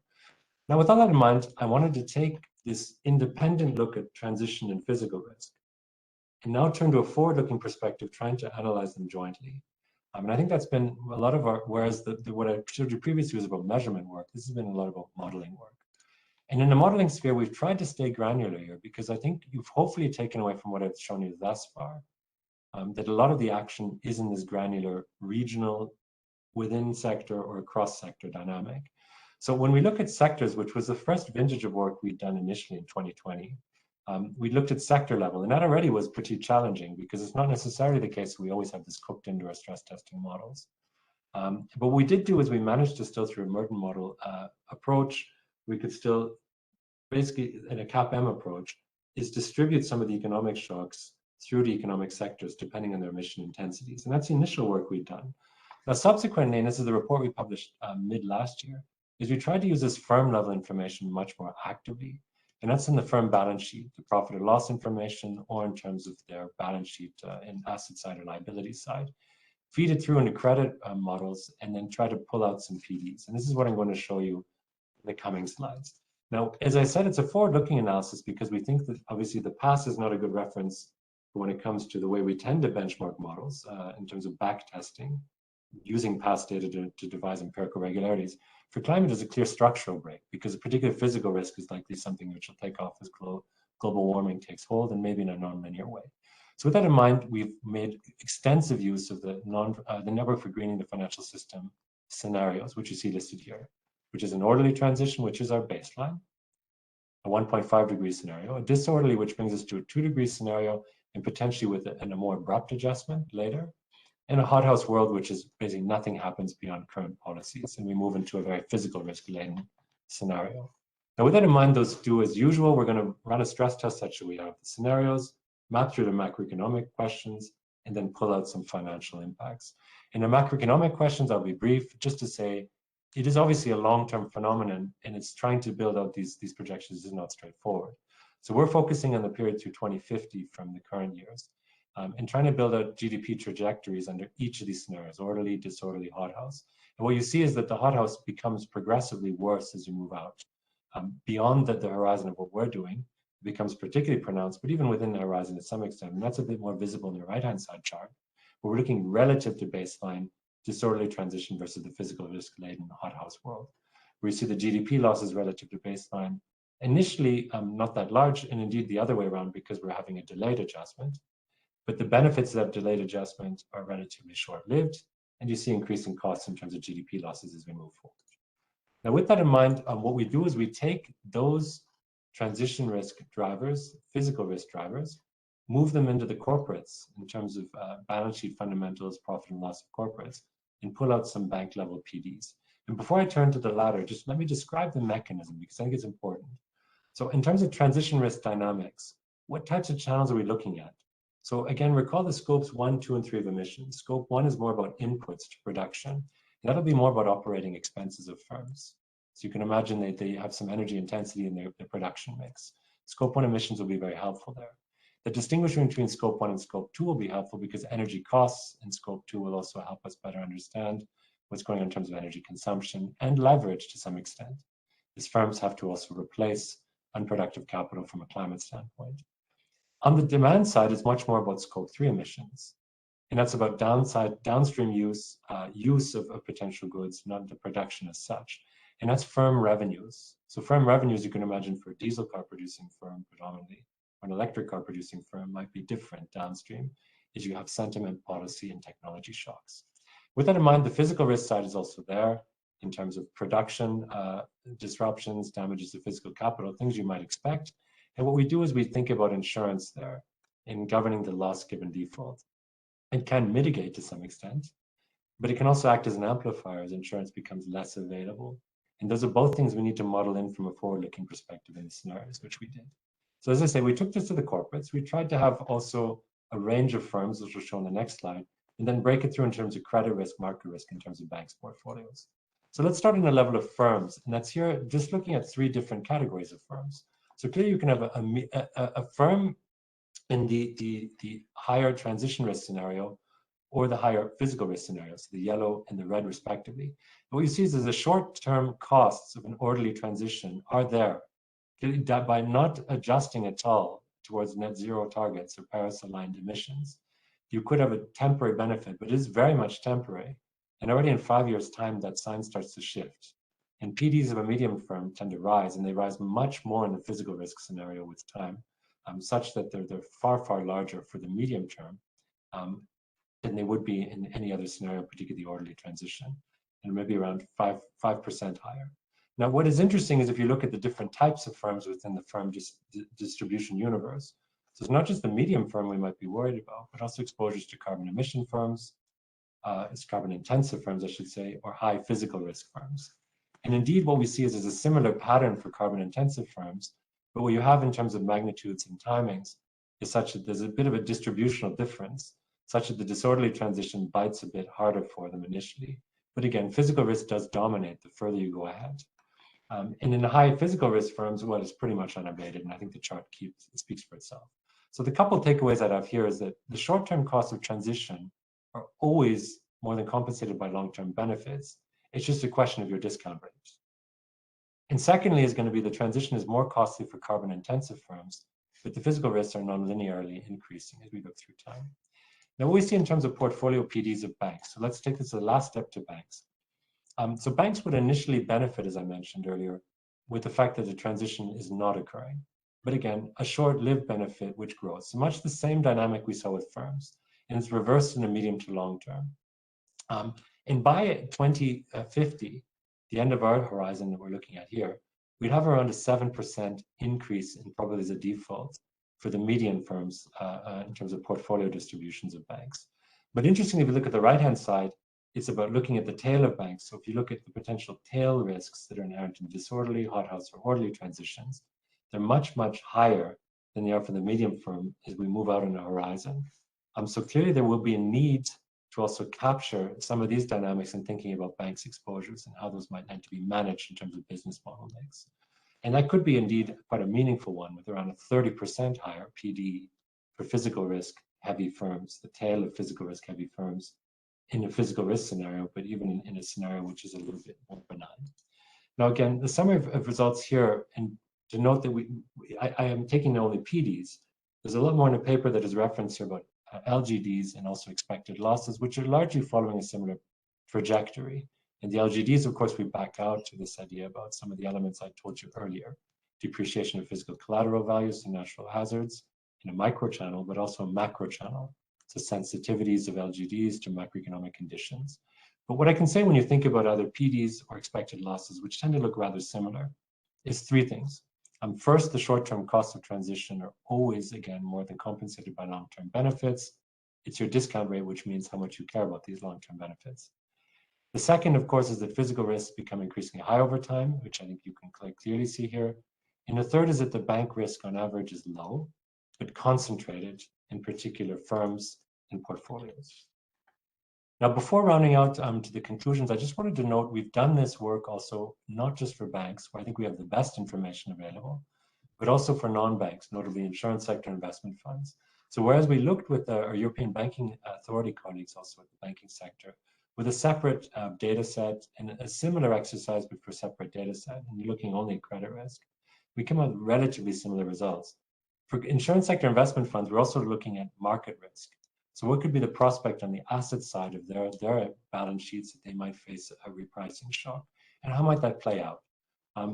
Now, with all that in mind, I wanted to take this independent look at transition and physical risk, and now turn to a forward-looking perspective, trying to analyze them jointly. And I think that's been a lot of our, whereas what I showed you previously was about measurement work, this has been a lot about modeling work. And in the modeling sphere, we've tried to stay granular here because I think you've hopefully taken away from what I've shown you thus far, that a lot of the action is in this granular regional, within sector or cross sector dynamic. So when we look at sectors, which was the first vintage of work we'd done initially in 2020, we looked at sector level, and that already was pretty challenging because it's not necessarily the case we always have this cooked into our stress testing models. But what we did do is we managed to still, through a Merton model approach, we could still, basically in a CAP-M approach, is distribute some of the economic shocks through the economic sectors depending on their emission intensities. And that's the initial work we've done. Now subsequently, and this is the report we published mid last year, is we tried to use this firm level information much more actively. And that's in the firm balance sheet, the profit or loss information, or in terms of their balance sheet in asset side or liability side. Feed it through into credit models, and then try to pull out some PDs. And this is what I'm going to show you in the coming slides. Now, as I said, it's a forward-looking analysis because we think that obviously the past is not a good reference for when it comes to the way we tend to benchmark models in terms of back testing, using past data to devise empirical regularities. For climate, there's a clear structural break because a particular physical risk is likely something which will take off as global warming takes hold, and maybe in a non-linear way. So with that in mind, we've made extensive use of the Network for Greening the Financial System scenarios, which you see listed here, which is an orderly transition, which is our baseline, a 1.5 degree scenario, a disorderly, which brings us to a 2 degree scenario, and potentially with a more abrupt adjustment later, and a hothouse world, which is basically nothing happens beyond current policies, and we move into a very physical risk-laden scenario. Now, with that in mind, those do as usual. We're going to run a stress test such that we have the scenarios, map through the macroeconomic questions, and then pull out some financial impacts. In the macroeconomic questions, I'll be brief, just to say it is obviously a long-term phenomenon, and it's trying to build out these projections is not straightforward. So we're focusing on the period through 2050 from the current years. And trying to build out GDP trajectories under each of these scenarios, orderly, disorderly, hothouse. And what you see is that the hothouse becomes progressively worse as you move out. Beyond the horizon of what we're doing, it becomes particularly pronounced, but even within the horizon to some extent. And that's a bit more visible in the right-hand side chart, where we're looking relative to baseline, disorderly transition versus the physical risk-laden hothouse world, where you see the GDP losses relative to baseline, initially not that large, and indeed the other way around because we're having a delayed adjustment. But the benefits of that delayed adjustment are relatively short-lived, and you see increasing costs in terms of GDP losses as we move forward. Now, with that in mind, what we do is we take those transition risk drivers, physical risk drivers, move them into the corporates in terms of balance sheet fundamentals, profit and loss of corporates, and pull out some bank-level PDs. And before I turn to the latter, just let me describe the mechanism because I think it's important. So in terms of transition risk dynamics, what types of channels are we looking at? So again, recall the scopes 1, 2, and 3 of emissions. Scope 1 is more about inputs to production. And that'll be more about operating expenses of firms. So you can imagine that they have some energy intensity in their production mix. Scope 1 emissions will be very helpful there. The distinguishing between Scope 1 and Scope 2 will be helpful because energy costs in Scope 2 will also help us better understand what's going on in terms of energy consumption and leverage to some extent, as firms have to also replace unproductive capital from a climate standpoint. On the demand side, it's much more about Scope 3 emissions. And that's about downstream use of potential goods, not the production as such. And that's firm revenues. So firm revenues, you can imagine for a diesel car producing firm predominantly, or an electric car producing firm might be different downstream, as you have sentiment, policy, and technology shocks. With that in mind, the physical risk side is also there in terms of production disruptions, damages to physical capital, things you might expect. And what we do is we think about insurance there in governing the loss given default. It can mitigate to some extent, but it can also act as an amplifier as insurance becomes less available. And those are both things we need to model in from a forward-looking perspective in the scenarios, which we did. So as I say, we took this to the corporates. We tried to have also a range of firms, which will show on the next slide, and then break it through in terms of credit risk, market risk, in terms of banks' portfolios. So let's start in the level of firms, and that's here just looking at 3 different categories of firms. So clearly you can have a firm in the higher transition risk scenario or the higher physical risk scenario, so the yellow and the red respectively. And what you see is the short-term costs of an orderly transition are there. That by not adjusting at all towards net zero targets or Paris-aligned emissions, you could have a temporary benefit, but it is very much temporary. And already in 5 years' time, that sign starts to shift. And PDs of a medium firm tend to rise, and they rise much more in the physical risk scenario with time, such that they're far, far larger for the medium term than they would be in any other scenario, particularly the orderly transition, and maybe around 5% higher. Now, what is interesting is if you look at the different types of firms within the firm distribution universe, so it's not just the medium firm we might be worried about, but also exposures to carbon emission firms, it's carbon intensive firms, I should say, or high physical risk firms. And indeed, what we see is a similar pattern for carbon intensive firms, but what you have in terms of magnitudes and timings is such that there's a bit of a distributional difference, such that the disorderly transition bites a bit harder for them initially. But again, physical risk does dominate the further you go ahead. And in the high physical risk firms, well, it's pretty much unabated, and I think the chart speaks for itself. So the couple of takeaways I'd have here is that the short-term costs of transition are always more than compensated by long-term benefits. It's just a question of your discount rate. And secondly is going to be the transition is more costly for carbon-intensive firms, but the physical risks are non-linearly increasing as we look through time. Now, what we see in terms of portfolio PDs of banks. So let's take this as the last step to banks. So banks would initially benefit, as I mentioned earlier, with the fact that the transition is not occurring. But again, a short-lived benefit which grows. So much the same dynamic we saw with firms, and it's reversed in the medium to long term. And by 2050, the end of our horizon that we're looking at here, we'd have around a 7% increase in probabilities of default for the median firms in terms of portfolio distributions of banks. But interestingly, if you look at the right-hand side, it's about looking at the tail of banks. So if you look at the potential tail risks that are inherent in disorderly, hothouse, or orderly transitions, they're much, much higher than they are for the medium firm as we move out on the horizon. So clearly there will be a need to also capture some of these dynamics in thinking about banks' exposures and how those might need to be managed in terms of business model mix. And that could be indeed quite a meaningful one with around a 30% higher PD for physical risk heavy firms, the tail of physical risk heavy firms in a physical risk scenario, but even in a scenario which is a little bit more benign. Now, again, the summary of results here, and to note that I am taking only PDs. There's a lot more in the paper that is referenced here about LGDs and also expected losses, which are largely following a similar trajectory. And the LGDs, of course, we back out to this idea about some of the elements I told you earlier, depreciation of physical collateral values to natural hazards in a micro channel, but also a macro channel. So sensitivities of LGDs to macroeconomic conditions. But what I can say when you think about either PDs or expected losses, which tend to look rather similar, is 3 things. First, the short-term costs of transition are always, again, more than compensated by long-term benefits. It's your discount rate, which means how much you care about these long-term benefits. The second, of course, is that physical risks become increasingly high over time, which I think you can clearly see here. And the third is that the bank risk on average is low. but concentrated in particular firms and portfolios. Now, before rounding out to the conclusions, I just wanted to note we've done this work also not just for banks, where I think we have the best information available, but also for non-banks, notably insurance sector investment funds. So whereas we looked with our European Banking Authority colleagues, also with the banking sector, with a separate data set and a similar exercise, but for separate data set, and you're looking only at credit risk, we come out with relatively similar results. For insurance sector investment funds, we're also looking at market risk. So what could be the prospect on the asset side of their balance sheets that they might face a repricing shock? And how might that play out?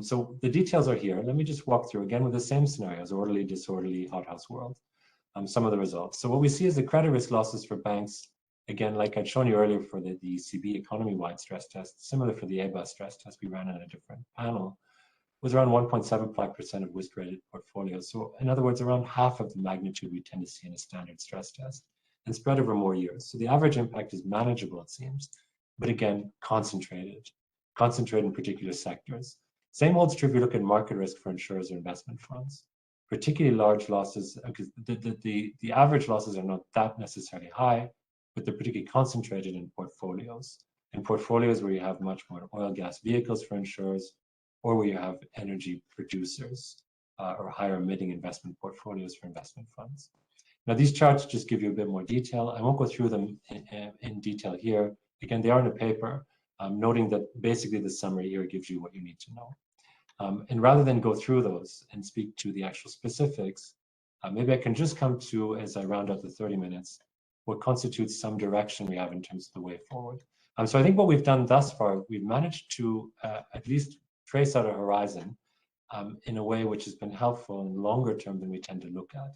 So the details are here. Let me just walk through again with the same scenarios, orderly, disorderly, hothouse world, some of the results. So what we see is the credit risk losses for banks, again, like I'd shown you earlier for the ECB economy-wide stress test, similar for the EBA stress test we ran in a different panel, was around 1.75% of risk-rated portfolios. So in other words, around half of the magnitude we tend to see in a standard stress test, and spread over more years. So the average impact is manageable, it seems, but again, concentrated in particular sectors. Same holds true if you look at market risk for insurers or investment funds. Particularly large losses, because the average losses are not that necessarily high, but they're particularly concentrated in portfolios. In portfolios where you have much more oil gas vehicles for insurers, or where you have energy producers or higher emitting investment portfolios for investment funds. Now, these charts just give you a bit more detail. I won't go through them in detail here. Again, they are in a paper, noting that basically the summary here gives you what you need to know. And rather than go through those and speak to the actual specifics, maybe I can just come to, as I round out the 30 minutes, what constitutes some direction we have in terms of the way forward. So I think what we've done thus far, we've managed to at least trace out a horizon in a way which has been helpful in longer term than we tend to look at.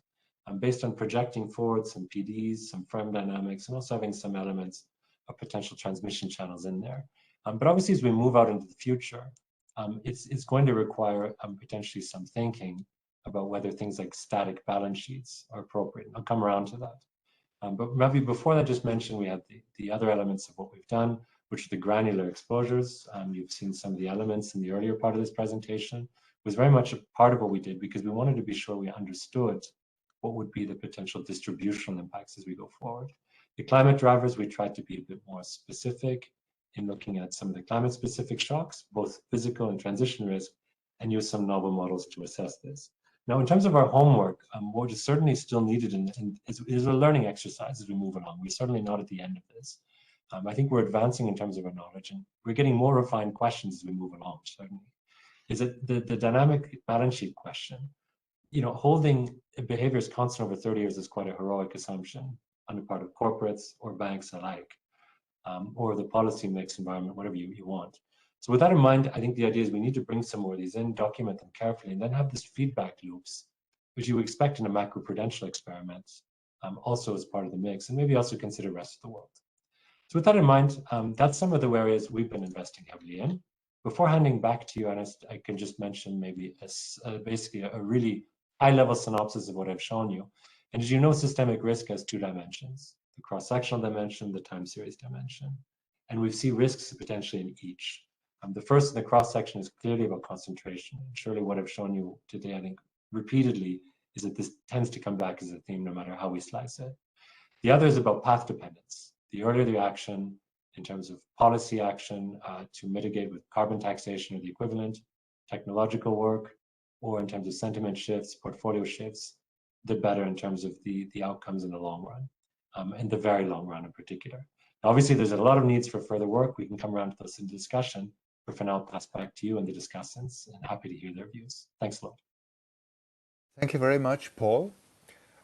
Based on projecting forward some PDs, some firm dynamics, and also having some elements of potential transmission channels in there. But obviously, as we move out into the future, it's going to require potentially some thinking about whether things like static balance sheets are appropriate. I'll come around to that. But maybe before that, just mention we have the other elements of what we've done, which are the granular exposures. You've seen some of the elements in the earlier part of this presentation. It was very much a part of what we did because we wanted to be sure we understood what would be the potential distributional impacts as we go forward. The climate drivers, we tried to be a bit more specific in looking at some of the climate-specific shocks, both physical and transition risk, and use some novel models to assess this. Now, in terms of our homework, what is certainly still needed is a learning exercise as we move along. We're certainly not at the end of this. I think we're advancing in terms of our knowledge, and we're getting more refined questions as we move along, certainly. Is it the dynamic balance sheet question? Holding behaviors constant over 30 years is quite a heroic assumption on the part of corporates or banks alike, or the policy mix environment, whatever you want. So with that in mind, I think the idea is we need to bring some more of these in, document them carefully, and then have this feedback loops, which you expect in a macroprudential experiment, also as part of the mix, and maybe also consider the rest of the world. So with that in mind, that's some of the areas we've been investing heavily in. Before handing back to you, Ernest, I can just mention maybe basically a really high-level synopsis of what I've shown you. And as you know, systemic risk has two dimensions, the cross-sectional dimension, the time series dimension. And we see risks potentially in each. The first in the cross-section is clearly about concentration. And surely what I've shown you today, I think, repeatedly, is that this tends to come back as a theme no matter how we slice it. The other is about path dependence. The earlier the action in terms of policy action to mitigate with carbon taxation or the equivalent, technological work, or in terms of sentiment shifts, portfolio shifts, the better in terms of the outcomes in the long run, and the very long run in particular. Now, obviously, there's a lot of needs for further work. We can come around to this in discussion, but for now, I'll pass back to you and the discussants, and happy to hear their views. Thanks a lot. Thank you very much, Paul.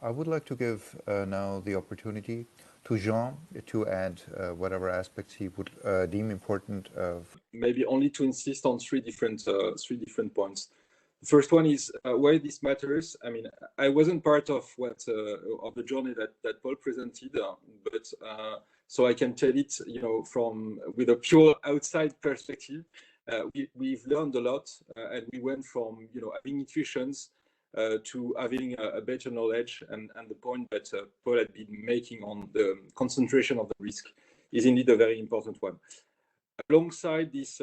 I would like to give now the opportunity to Jean to add whatever aspects he would deem important. Maybe only to insist on three different points. The first one is why this matters. I mean, I wasn't part of of the journey that Paul presented, but so I can tell it, with a pure outside perspective. We've learned a lot, and we went from having intuitions to having a better knowledge, and the point that Paul had been making on the concentration of the risk is indeed a very important one. alongside this,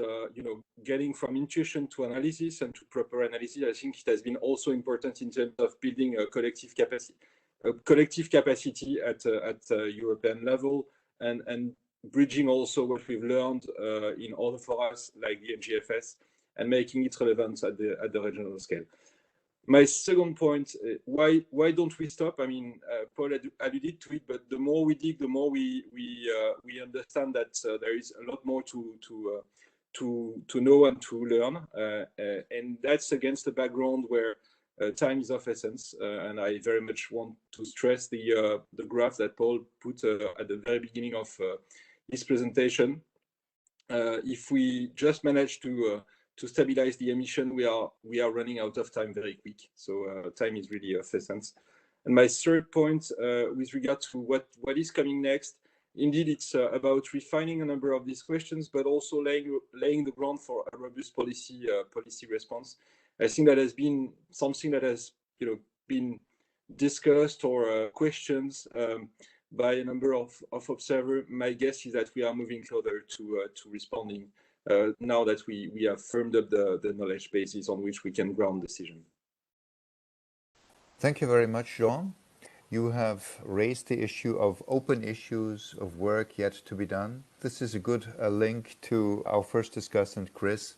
getting from intuition to analysis and to proper analysis, I think it has been also important in terms of building a collective capacity at European level, and bridging also what we've learned in other forums like the NGFS, and making it relevant at the regional scale. My second point, why don't we stop? I mean, Paul alluded to it, but the more we dig, the more we understand that there is a lot more to know and to learn, and that's against the background where time is of essence. And I very much want to stress the graph that Paul put at the very beginning of his presentation. If we just manage to stabilize the emission, we are running out of time very quick. So time is really of essence. And my third point, with regard to what is coming next, indeed, it's about refining a number of these questions, but also laying the ground for a robust policy response. I think that has been something that has been discussed or questions by a number of observers. My guess is that we are moving closer to responding now that we have firmed up the knowledge bases on which we can ground decision. Thank you very much, Jean. You have raised the issue of open issues of work yet to be done. This is a good link to our first discussant, Chris,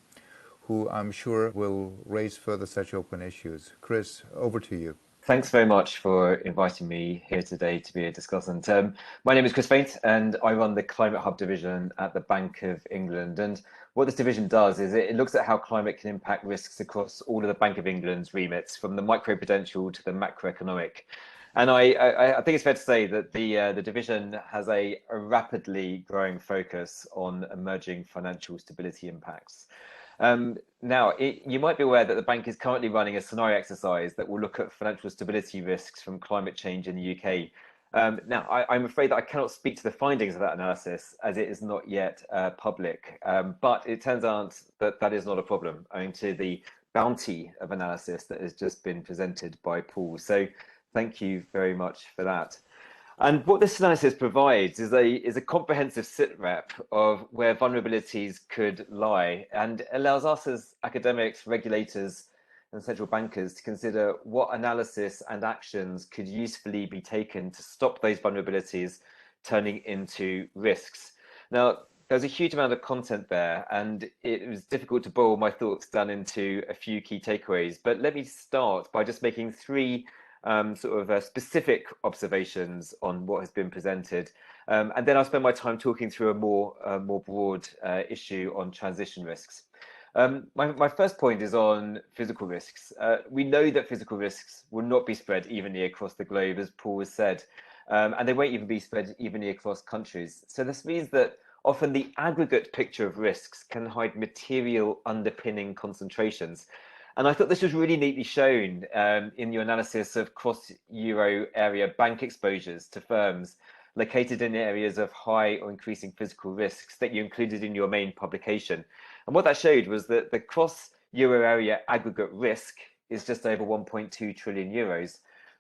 who I'm sure will raise further such open issues. Chris, over to you. Thanks very much for inviting me here today to be a discussant. My name is Chris Faint, and I run the Climate Hub division at the Bank of England. And what this division does is it looks at how climate can impact risks across all of the Bank of England's remits, from the microprudential to the macroeconomic. And I think it's fair to say that the division has a rapidly growing focus on emerging financial stability impacts. Now, you might be aware that the bank is currently running a scenario exercise that will look at financial stability risks from climate change in the UK. Now, I'm afraid that I cannot speak to the findings of that analysis as it is not yet public, but it turns out that that is not a problem, owing to the bounty of analysis that has just been presented by Paul. So thank you very much for that. And what this analysis provides is a comprehensive sitrep of where vulnerabilities could lie, and allows us as academics, regulators, and central bankers to consider what analysis and actions could usefully be taken to stop those vulnerabilities turning into risks. Now, there's a huge amount of content there, and it was difficult to boil my thoughts down into a few key takeaways. But let me start by just making three specific observations on what has been presented, and then I'll spend my time talking through a more broad issue on transition risks. My first point is on physical risks. We know that physical risks will not be spread evenly across the globe, as Paul has said, and they won't even be spread evenly across countries. So this means that often the aggregate picture of risks can hide material underpinning concentrations. And I thought this was really neatly shown in your analysis of cross-euro area bank exposures to firms located in areas of high or increasing physical risks that you included in your main publication. And what that showed was that the cross-euro area aggregate risk is just over 1.2 trillion euros,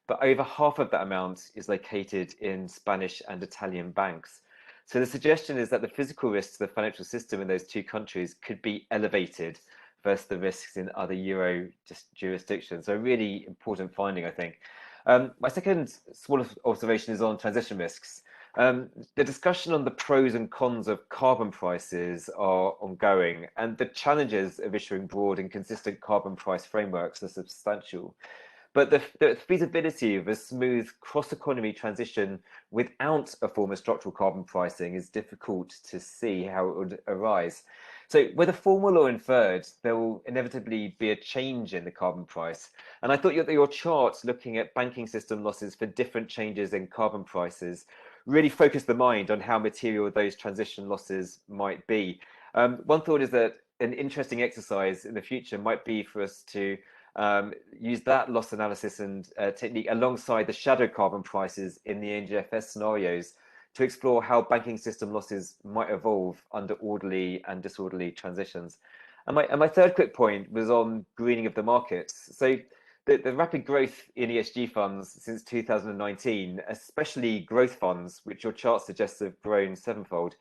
but over half of that amount is located in Spanish and Italian banks. So the suggestion is that the physical risks to the financial system in those two countries could be elevated versus the risks in other euro jurisdictions. So a really important finding, I think. My second small observation is on transition risks. The discussion on the pros and cons of carbon prices are ongoing, and the challenges of issuing broad and consistent carbon price frameworks are substantial. But the feasibility of a smooth cross-economy transition without a form of structural carbon pricing is difficult to see how it would arise. So whether formal or inferred, there will inevitably be a change in the carbon price. And I thought your charts looking at banking system losses for different changes in carbon prices really focused the mind on how material those transition losses might be. One thought is that an interesting exercise in the future might be for us to use that loss analysis and technique alongside the shadow carbon prices in the NGFS scenarios to explore how banking system losses might evolve under orderly and disorderly transitions. And my third quick point was on greening of the markets. So the rapid growth in ESG funds since 2019, especially growth funds, which your chart suggests have grown sevenfold,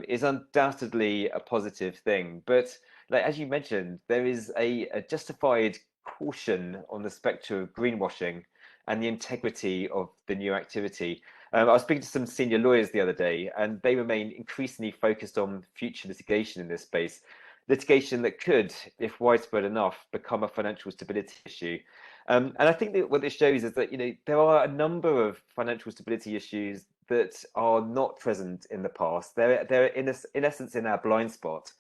is undoubtedly a positive thing. But like, as you mentioned, there is a justified caution on the spectrum of greenwashing and the integrity of the new activity. I was speaking to some senior lawyers the other day, and they remain increasingly focused on future litigation in this space. Litigation that could, if widespread enough, become a financial stability issue. And I think that what this shows is that there are a number of financial stability issues that are not present in the past. They're in essence in our blind spot,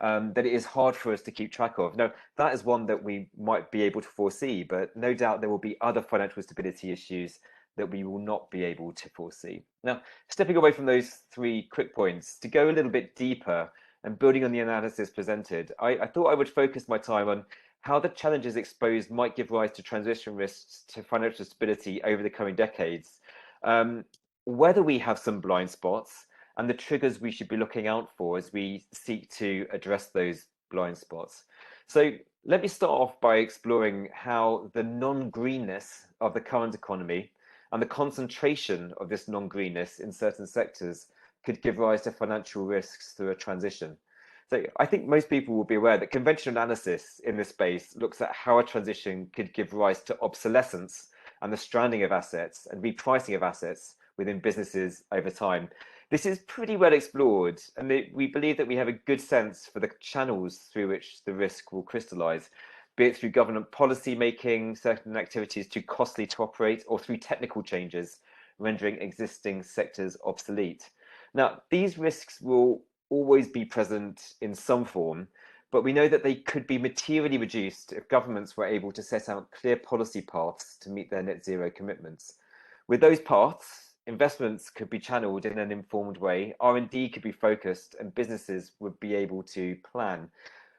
that it is hard for us to keep track of. Now, that is one that we might be able to foresee, but no doubt there will be other financial stability issues that we will not be able to foresee. Now, stepping away from those three quick points, to go a little bit deeper and building on the analysis presented, I thought I would focus my time on how the challenges exposed might give rise to transition risks to financial stability over the coming decades, whether we have some blind spots, and the triggers we should be looking out for as we seek to address those blind spots. So let me start off by exploring how the non-greenness of the current economy and the concentration of this non-greenness in certain sectors could give rise to financial risks through a transition. So I think most people will be aware that conventional analysis in this space looks at how a transition could give rise to obsolescence and the stranding of assets and repricing of assets within businesses over time. This is pretty well explored, and we believe that we have a good sense for the channels through which the risk will crystallize, be it through government policy making, certain activities too costly to operate, or through technical changes, rendering existing sectors obsolete. Now, these risks will always be present in some form, but we know that they could be materially reduced if governments were able to set out clear policy paths to meet their net zero commitments. With those paths, investments could be channeled in an informed way, R&D could be focused, and businesses would be able to plan.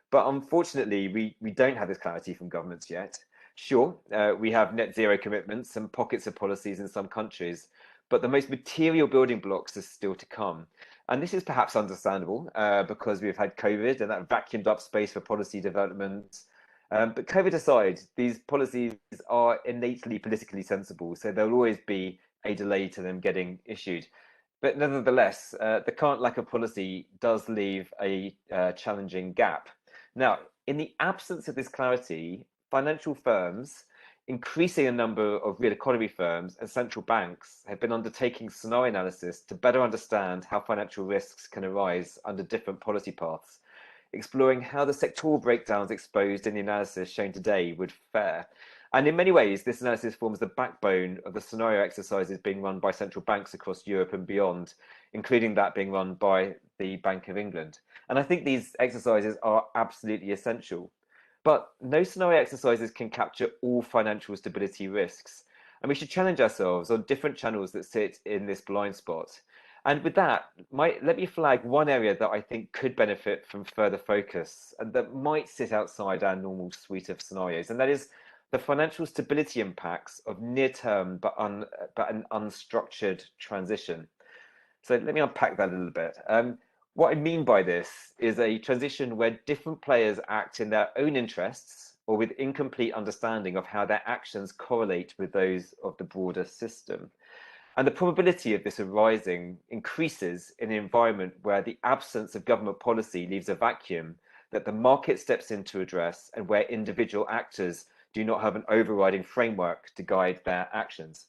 But unfortunately, we don't have this clarity from governments yet. Sure, we have net zero commitments and pockets of policies in some countries, but the most material building blocks are still to come. And this is perhaps understandable because we've had COVID and that vacuumed up space for policy development. But COVID aside, these policies are innately politically sensible, so there'll always be a delay to them getting issued. But nevertheless, the current lack of policy does leave a challenging gap. Now, in the absence of this clarity, financial firms, increasing a number of real economy firms and central banks have been undertaking scenario analysis to better understand how financial risks can arise under different policy paths, exploring how the sectoral breakdowns exposed in the analysis shown today would fare. And in many ways, this analysis forms the backbone of the scenario exercises being run by central banks across Europe and beyond, including that being run by the Bank of England. And I think these exercises are absolutely essential. But no scenario exercises can capture all financial stability risks. And we should challenge ourselves on different channels that sit in this blind spot. And with that, let me flag one area that I think could benefit from further focus and that might sit outside our normal suite of scenarios. And that is the financial stability impacts of near-term but an unstructured transition. So let me unpack that a little bit. What I mean by this is a transition where different players act in their own interests or with incomplete understanding of how their actions correlate with those of the broader system. And the probability of this arising increases in an environment where the absence of government policy leaves a vacuum that the market steps in to address and where individual actors do not have an overriding framework to guide their actions.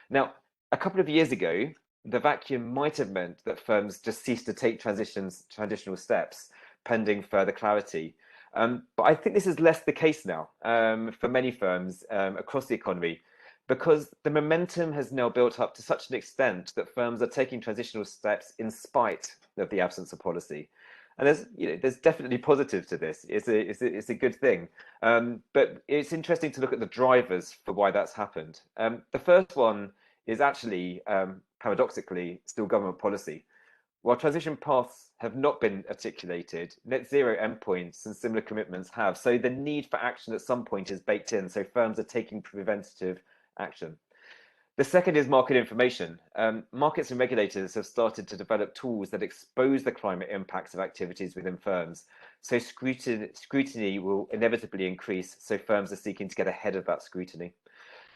Now, a couple of years ago, the vacuum might have meant that firms just ceased to take transitional steps pending further clarity. But I think this is less the case now for many firms across the economy, because the momentum has now built up to such an extent that firms are taking transitional steps in spite of the absence of policy. And there's definitely positives to this. It's a good thing. But it's interesting to look at the drivers for why that's happened. The first one is actually, paradoxically, still government policy. While transition paths have not been articulated, net zero endpoints and similar commitments have. So the need for action at some point is baked in. So firms are taking preventative action. The second is market information. Markets and regulators have started to develop tools that expose the climate impacts of activities within firms. So scrutiny will inevitably increase. So firms are seeking to get ahead of that scrutiny.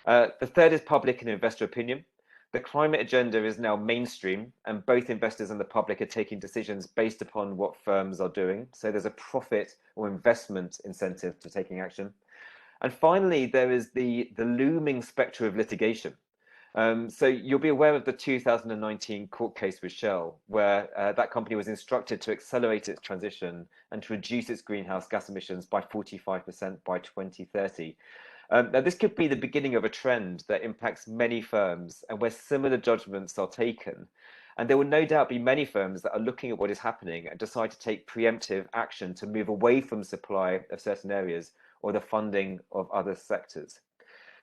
The third is public and investor opinion. The climate agenda is now mainstream, and both investors and the public are taking decisions based upon what firms are doing. So there's a profit or investment incentive to taking action. And finally, there is the looming spectre of litigation. So you'll be aware of the 2019 court case with Shell, where that company was instructed to accelerate its transition and to reduce its greenhouse gas emissions by 45% by 2030. Now, this could be the beginning of a trend that impacts many firms and where similar judgments are taken. And there will no doubt be many firms that are looking at what is happening and decide to take preemptive action to move away from supply of certain areas or the funding of other sectors.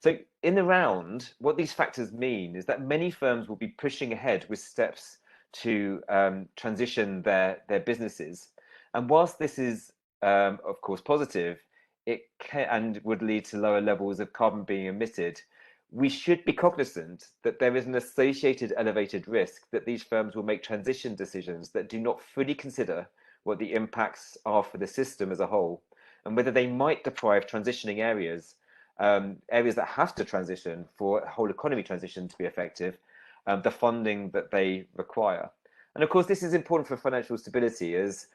So in the round, what these factors mean is that many firms will be pushing ahead with steps to transition their businesses. And whilst this is, of course, positive, it can and would lead to lower levels of carbon being emitted, we should be cognizant that there is an associated elevated risk that these firms will make transition decisions that do not fully consider what the impacts are for the system as a whole, and whether they might deprive transitioning areas that have to transition for a whole economy transition to be effective, the funding that they require. And of course, this is important for financial stability, as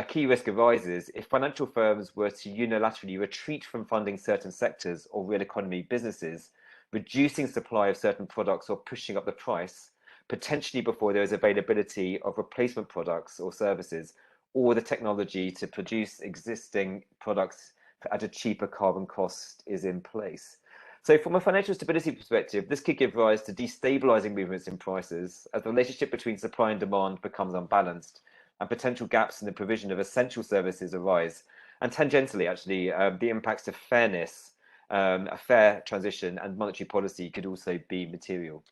key risk arises if financial firms were to unilaterally retreat from funding certain sectors or real economy businesses, reducing supply of certain products or pushing up the price, potentially before there is availability of replacement products or services, or the technology to produce existing products at a cheaper carbon cost is in place. So from a financial stability perspective, this could give rise to destabilizing movements in prices as the relationship between supply and demand becomes unbalanced and potential gaps in the provision of essential services arise. And tangentially, actually, the impacts of fairness, a fair transition and monetary policy could also be material.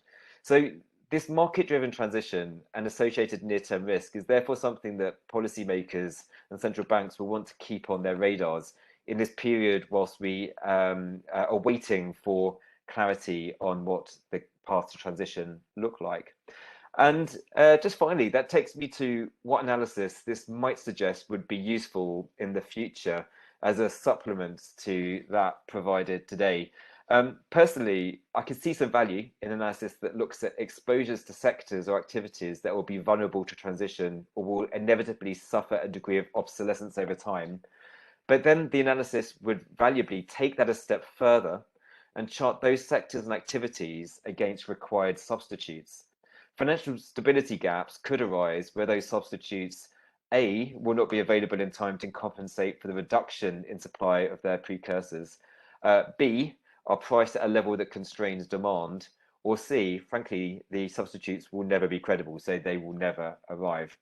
So this market-driven transition and associated near-term risk is therefore something that policymakers and central banks will want to keep on their radars in this period whilst we are waiting for clarity on what the path to transition look like. And just finally, that takes me to what analysis this might suggest would be useful in the future as a supplement to that provided today. Personally, I can see some value in analysis that looks at exposures to sectors or activities that will be vulnerable to transition or will inevitably suffer a degree of obsolescence over time. But then the analysis would valuably take that a step further and chart those sectors and activities against required substitutes. Financial stability gaps could arise where those substitutes, A, will not be available in time to compensate for the reduction in supply of their precursors, B, are priced at a level that constrains demand, or C, frankly, the substitutes will never be credible, so they will never arrive.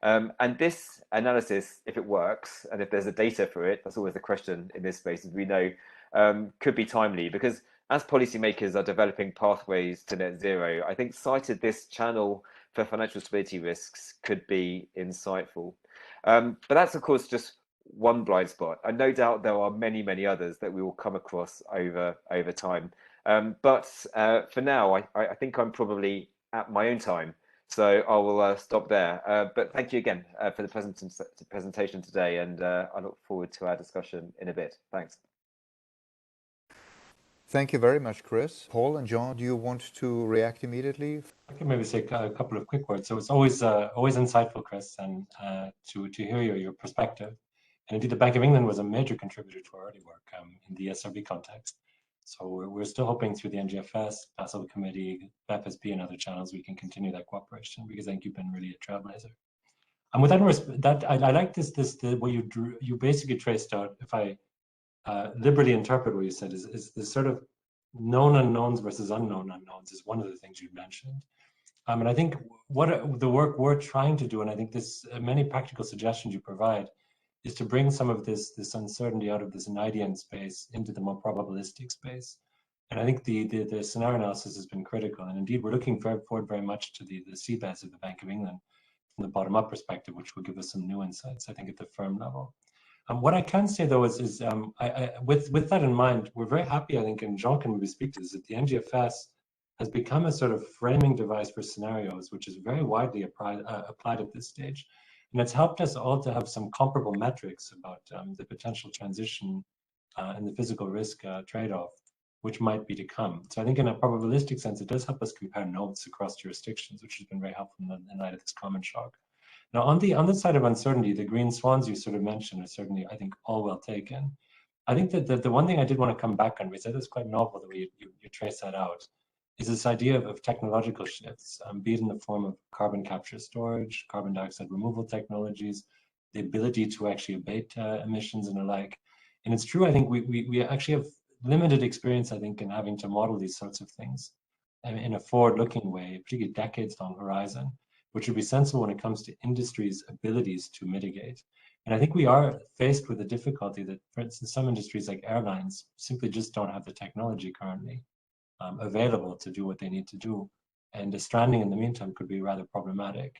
And this analysis, if it works, and if there's a data for it, that's always the question in this space, as we know, could be timely, because as policymakers are developing pathways to net zero, I think cited this channel for financial stability risks could be insightful. But that's, of course, just one blind spot. And no doubt there are many, many others that we will come across over time. But for now, I think I'm probably at my own time. So I will stop there. But thank you again for the presentation today, and I look forward to our discussion in a bit. Thanks. Thank you very much, Chris. Paul and Jean, do you want to react immediately? I can maybe say a couple of quick words. So it's always insightful, Chris, and to hear your perspective. And indeed, the Bank of England was a major contributor to our early work in the ESRB context. So we're still hoping through the NGFS, Basel Committee, FSB, and other channels we can continue that cooperation, because I think you've been really a trailblazer. And with that, I like what you basically traced out. If I liberally interpret what you said, is this sort of known unknowns versus unknown unknowns is one of the things you mentioned. And I think what the work we're trying to do, and I think this many practical suggestions you provide, is to bring some of this uncertainty out of this Neidian space into the more probabilistic space. And I think the scenario analysis has been critical. And indeed, we're looking forward very much to the CBES of the Bank of England from the bottom-up perspective, which will give us some new insights, I think, at the firm level. What I can say, though, is with that in mind, we're very happy, I think, and Jean can maybe speak to this, that the NGFS has become a sort of framing device for scenarios, which is very widely applied at this stage. And it's helped us all to have some comparable metrics about the potential transition and the physical risk trade-off which might be to come. So I think in a probabilistic sense, it does help us compare notes across jurisdictions, which has been very helpful in light of this common shock. Now, on the side of uncertainty, the green swans you sort of mentioned are certainly, I think, all well taken. I think that the one thing I did want to come back on, because that is quite novel the way you trace that out, is this idea of technological shifts, be it in the form of carbon capture storage, carbon dioxide removal technologies, the ability to actually abate emissions and the like. And it's true, I think we actually have limited experience, I think, in having to model these sorts of things in a forward-looking way, particularly decades-long horizon, which would be sensible when it comes to industry's abilities to mitigate. And I think we are faced with the difficulty that, for instance, some industries like airlines simply just don't have the technology currently available to do what they need to do. And the stranding in the meantime could be rather problematic.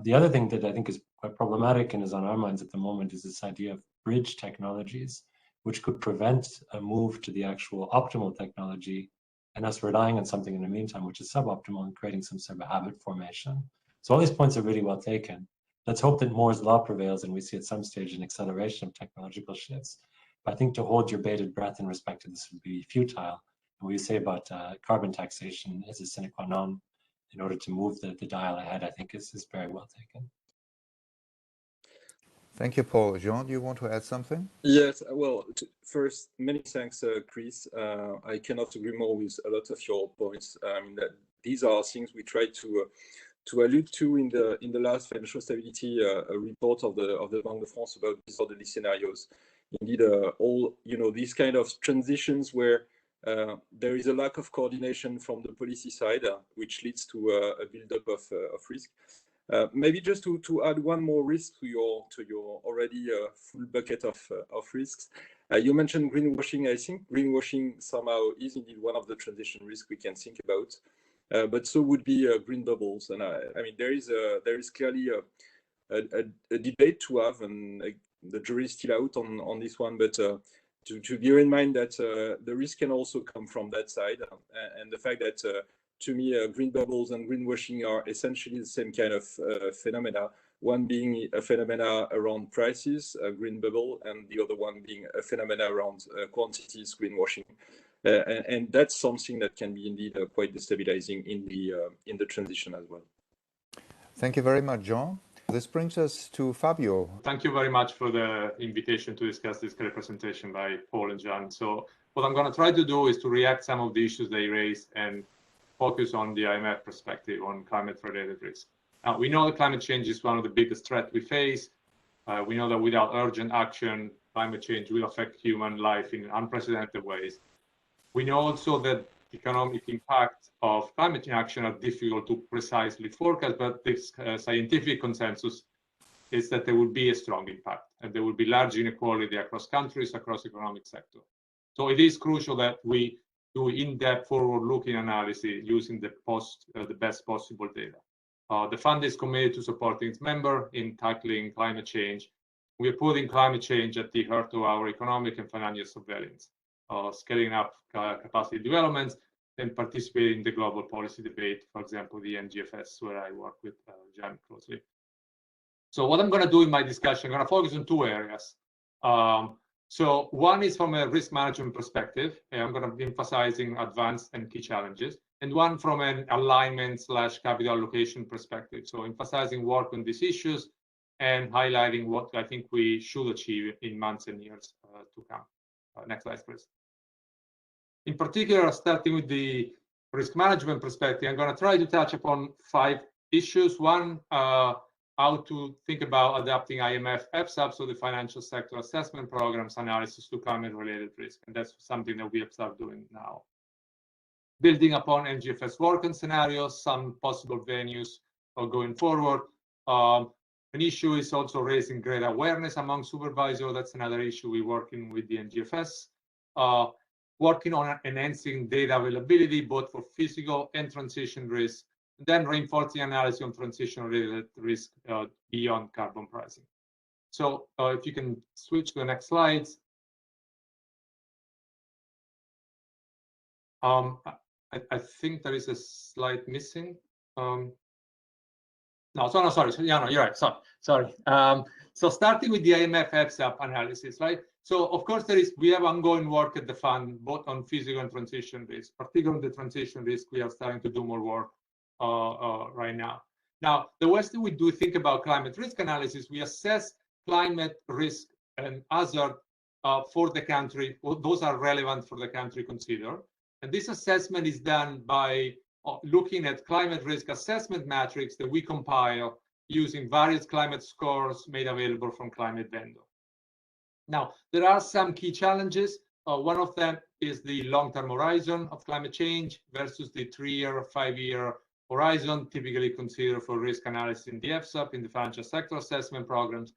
The other thing that I think is quite problematic and is on our minds at the moment is this idea of bridge technologies, which could prevent a move to the actual optimal technology and us relying on something in the meantime, which is suboptimal and creating some sort of habit formation. So all these points are really well taken. Let's hope that Moore's law prevails and we see at some stage an acceleration of technological shifts. But I think to hold your bated breath in respect to this would be futile. And what you say about carbon taxation as a sine qua non in order to move the dial ahead, I think is very well taken. Thank you, Paul. Jean, do you want to add something? Yes, well, first, many thanks, Chris. I cannot agree more with a lot of your points. That these are things we try to allude to in the last financial stability report of the Banque de France about disorderly scenarios. Indeed, all these kind of transitions where there is a lack of coordination from the policy side, which leads to a buildup of risk. Maybe just to add one more risk to your already full bucket of risks. You mentioned greenwashing. I think greenwashing somehow is indeed one of the transition risks we can think about. But so would be green bubbles, and I mean there is clearly a debate to have, and the jury is still out on this one. But to bear in mind that the risk can also come from that side, and the fact that to me green bubbles and greenwashing are essentially the same kind of phenomena. One being a phenomena around prices, a green bubble, and the other one being a phenomena around quantities, greenwashing. And that's something that can be indeed quite destabilizing in the transition as well. Thank you very much, Jean. This brings us to Fabio. Thank you very much for the invitation to discuss this great presentation by Paul and Jean. So what I'm going to try to do is to react some of the issues they raised and focus on the IMF perspective on climate-related risk. Now, we know that climate change is one of the biggest threats we face. We know that without urgent action, climate change will affect human life in unprecedented ways. We know also that economic impact of climate change action are difficult to precisely forecast, but this scientific consensus is that there will be a strong impact and there will be large inequality across countries, across economic sector. So it is crucial that we do in-depth forward-looking analysis using the best possible data. The fund is committed to supporting its member in tackling climate change. We are putting climate change at the heart of our economic and financial surveillance, scaling up capacity developments and participating in the global policy debate, for example, the NGFS, where I work with Gnan closely. So what I'm going to do in my discussion, I'm going to focus on two areas. So one is from a risk management perspective, and I'm going to be emphasizing advanced and key challenges, and one from an alignment/capital allocation perspective. So emphasizing work on these issues and highlighting what I think we should achieve in months and years to come. Next slide, please. In particular, starting with the risk management perspective, I'm going to try to touch upon 5 issues. One, how to think about adapting IMF FSAP, so the financial sector assessment programs analysis to climate-related risk, and that's something that we have started doing now. Building upon NGFS work and scenarios, some possible venues going forward. An issue is also raising greater awareness among supervisors. That's another issue we're working with the NGFS. Working on enhancing data availability, both for physical and transition risk, and then reinforcing analysis on transition-related risk beyond carbon pricing. So if you can switch to the next slides. I think there is a slide missing. No, sorry. So, yeah, no, you're right. Sorry. So starting with the IMF EPSAP analysis, right? So of course we have ongoing work at the fund, both on physical and transition risk. Particularly the transition risk, we are starting to do more work right now. Now, the way we do think about climate risk analysis, we assess climate risk and hazard for the country. Those are relevant for the country considered. And this assessment is done by looking at climate risk assessment matrix that we compile using various climate scores made available from climate vendor. Now, there are some key challenges. One of them is the long-term horizon of climate change versus the 3-year or 5-year horizon, typically considered for risk analysis in the EPSAP, in the financial sector assessment programs.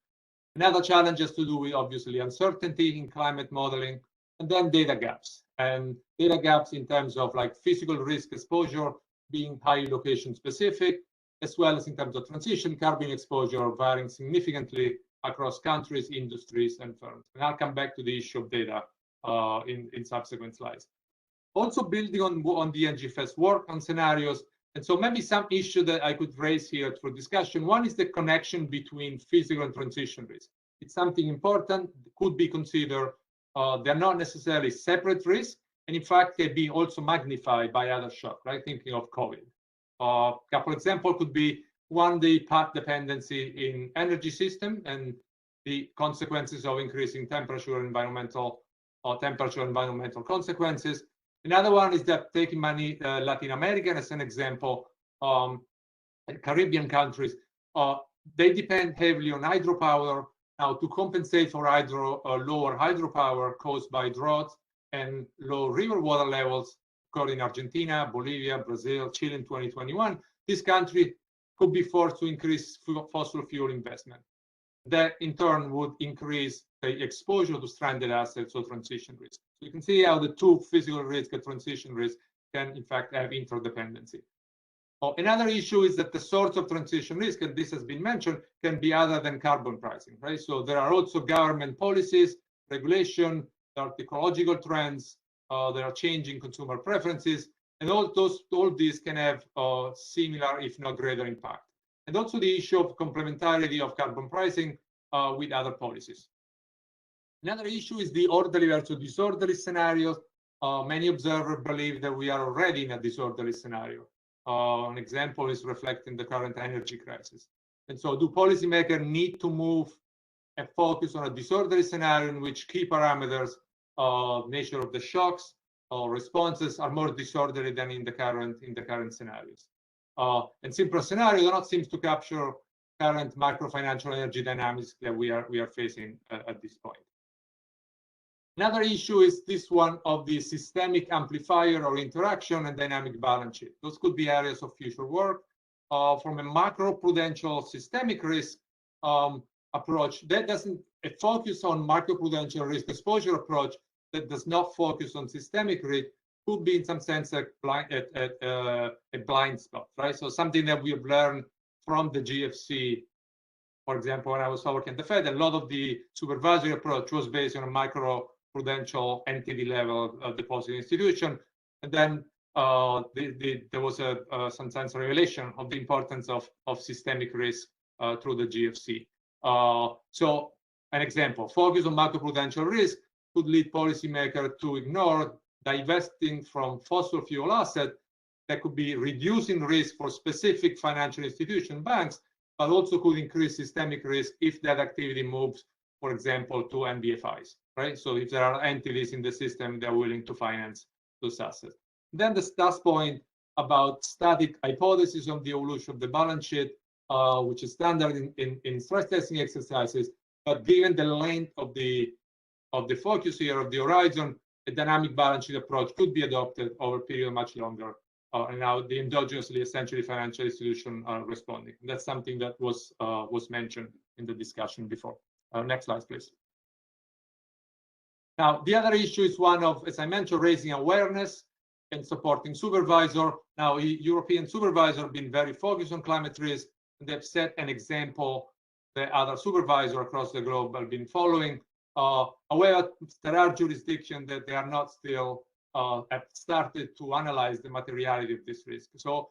Another challenge has to do with, obviously, uncertainty in climate modeling, and then data gaps. And data gaps in terms of like physical risk exposure being highly location specific, as well as in terms of transition carbon exposure varying significantly across countries, industries, and firms. And I'll come back to the issue of data in subsequent slides. Also building on the NGFS work on scenarios, and so maybe some issue that I could raise here for discussion. One is the connection between physical and transition risk. It's something important, could be considered. They're not necessarily separate risks, and in fact, they're being also magnified by other shocks, right? Thinking of COVID. A couple examples could be one, the path dependency in energy system and the consequences of increasing temperature, environmental consequences. Another one is that taking Latin America as an example, Caribbean countries, they depend heavily on hydropower. Now, to compensate for lower hydropower caused by droughts and low river water levels occurred in Argentina, Bolivia, Brazil, Chile in 2021, this country could be forced to increase fossil fuel investment. That in turn would increase the exposure to stranded assets or transition risk. So you can see how the two, physical risk and transition risk, can in fact have interdependency. Another issue is that the source of transition risk, and this has been mentioned, can be other than carbon pricing, right? So there are also government policies, regulation, there are ecological trends, there are changing consumer preferences, and all these can have similar, if not greater, impact. And also the issue of complementarity of carbon pricing with other policies. Another issue is the orderly versus disorderly scenarios. Many observers believe that we are already in a disorderly scenario. An example is reflecting the current energy crisis. And so do policymakers need to move and focus on a disorderly scenario in which key parameters, nature of the shocks or responses are more disorderly than in the current scenarios? And simpler scenario do not seem to capture current macro-financial energy dynamics that we are facing at this point. Another issue is this one of the systemic amplifier or interaction and dynamic balance sheet. Those could be areas of future work. From a macro-prudential systemic risk approach, that doesn't focus on macro-prudential risk exposure approach that does not focus on systemic risk could be in some sense a blind spot, right? So something that we have learned from the GFC. For example, when I was working at the Fed, a lot of the supervisory approach was based on a macro-prudential entity level deposit institution. And then there was some sense of revelation of the importance of systemic risk through the GFC. So an example, focus on macro-prudential risk could lead policymakers to ignore divesting from fossil fuel assets that could be reducing risk for specific financial institution banks, but also could increase systemic risk if that activity moves, for example, to NBFIs, right? So if there are entities in the system that are willing to finance those assets. Then the last point about static hypothesis of the evolution of the balance sheet, which is standard in stress testing exercises, but given the length of the focus here of the horizon, a dynamic balance sheet approach could be adopted over a period much longer. And now the endogenously, essentially, financial institutions are responding. That's something that was mentioned in the discussion before. Next slide, please. Now, the other issue is one of, as I mentioned, raising awareness and supporting supervisor. Now, European supervisors have been very focused on climate risk, and they've set an example that other supervisors across the globe have been following. However, there are jurisdictions that they are not still have started to analyze the materiality of this risk. So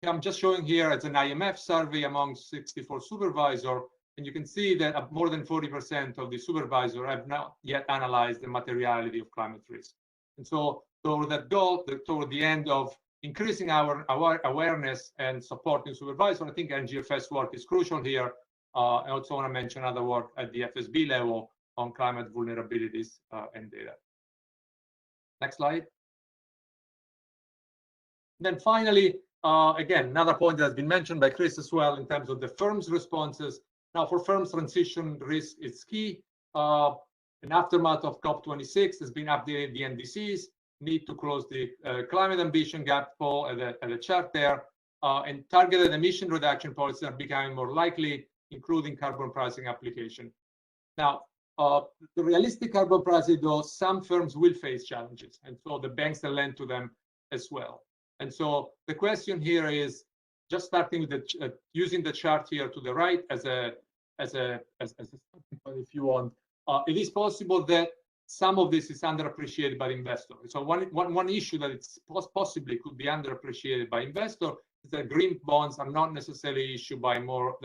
I'm just showing here as an IMF survey among 64 supervisors, and you can see that more than 40% of the supervisors have not yet analyzed the materiality of climate risk. And so toward that goal, toward the end of increasing our awareness and supporting supervisors, I think NGFS work is crucial here. I also want to mention other work at the FSB level on climate vulnerabilities and data. Next slide. Then finally, again, another point that has been mentioned by Chris as well in terms of the firm's responses. Now, for firms, transition risk is key. In aftermath of COP26, has been updated the NDCs, need to close the climate ambition gap poll at the chart there, and targeted emission reduction policies are becoming more likely, including carbon pricing application. Now, the realistic carbon pricing, though, some firms will face challenges, and so the banks that lend to them as well. And so the question here is, just starting with the using the chart here to the right as a starting point, if you want, it is possible that some of this is underappreciated by investors. So one issue that it's possibly could be underappreciated by investors is that green bonds are not necessarily issued by more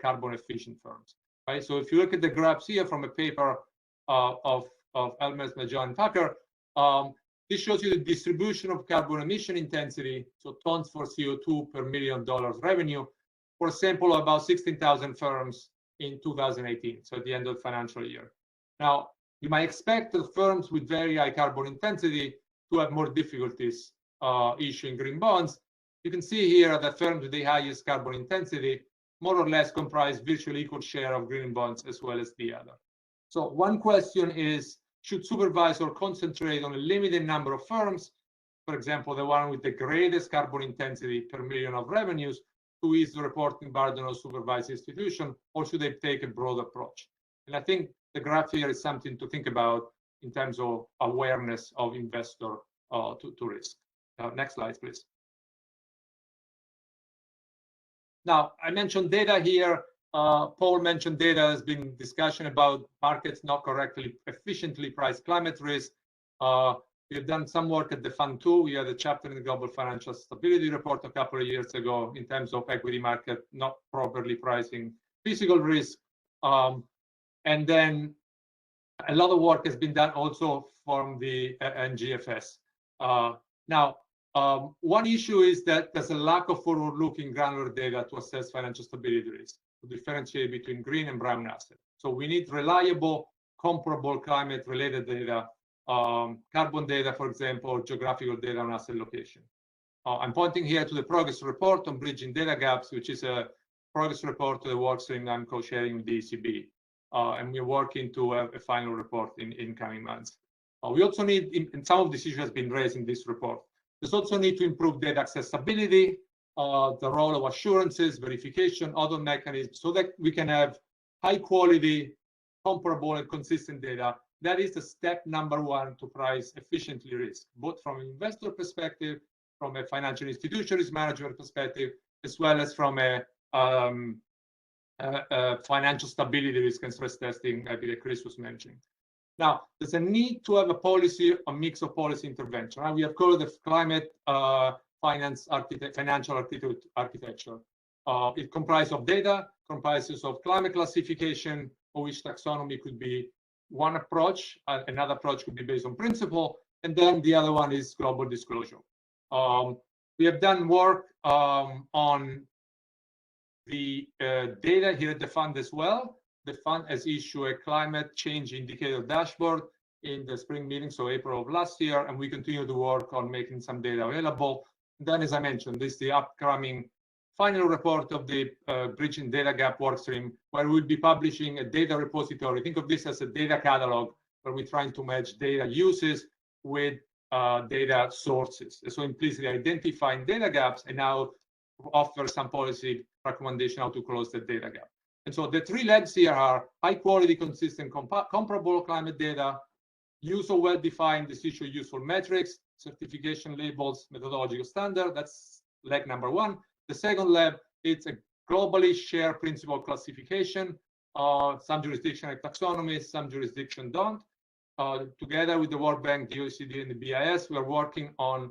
carbon efficient firms, right? So if you look at the graphs here from a paper of Ernest, Gnan, and Tucker, this shows you the distribution of carbon emission intensity, so tons for CO2 per $1 million revenue, for a sample of about 16,000 firms in 2018, so at the end of the financial year. Now, you might expect the firms with very high carbon intensity to have more difficulties issuing green bonds. You can see here that firms with the highest carbon intensity more or less comprise virtually equal share of green bonds as well as the other. So one question is, should supervisors concentrate on a limited number of firms, for example, the one with the greatest carbon intensity per million of revenues, to ease the reporting burden of supervised institution, or should they take a broad approach? And I think the graph here is something to think about in terms of awareness of investor to risk. Next slide, please. Now, I mentioned data here. Paul mentioned data. Has been discussion about markets not correctly, efficiently priced climate risk. We have done some work at the Fund 2. We had a chapter in the Global Financial Stability Report a couple of years ago in terms of equity market not properly pricing physical risk. And then a lot of work has been done also from the NGFS. Now, one issue is that there's a lack of forward-looking granular data to assess financial stability risk, to differentiate between green and brown assets. So we need reliable, comparable climate-related data, carbon data, for example, geographical data on asset location. I'm pointing here to the progress report on bridging data gaps, which is a progress report to the workstream I'm co-sharing with the ECB. And we're working to have a final report in coming months. We also need, and some of this issue has been raised in this report, there's also need to improve data accessibility, the role of assurances, verification, other mechanisms, so that we can have high quality, comparable and consistent data. That is the step number one to price efficiently risk, both from an investor perspective, from a financial institution risk management perspective, as well as from a financial stability risk and stress testing that Chris was mentioning. Now, there's a need to have a policy, a mix of policy intervention. Right? We have called the climate financial architecture. It comprises of data, comprises of climate classification, of which taxonomy could be one approach. Another approach could be based on principle, and then the other one is global disclosure. We have done work on the data here at the fund as well. The fund has issued a climate change indicator dashboard in the spring meeting, so April of last year, and we continue to work on making some data available. And then, as I mentioned, this is the upcoming final report of the Bridging Data Gap workstream, where we'll be publishing a data repository. Think of this as a data catalog, where we're trying to match data uses with data sources. So implicitly identifying data gaps and now offer some policy recommendation how to close the data gap. And so the three legs here are high quality, consistent, comparable climate data, use of well-defined decision useful metrics, certification labels, methodological standard. That's leg number one. The second leg, it's a globally shared principle classification. Some jurisdictions have taxonomy, some jurisdictions don't. Together with the World Bank, the OECD, and the BIS, we're working on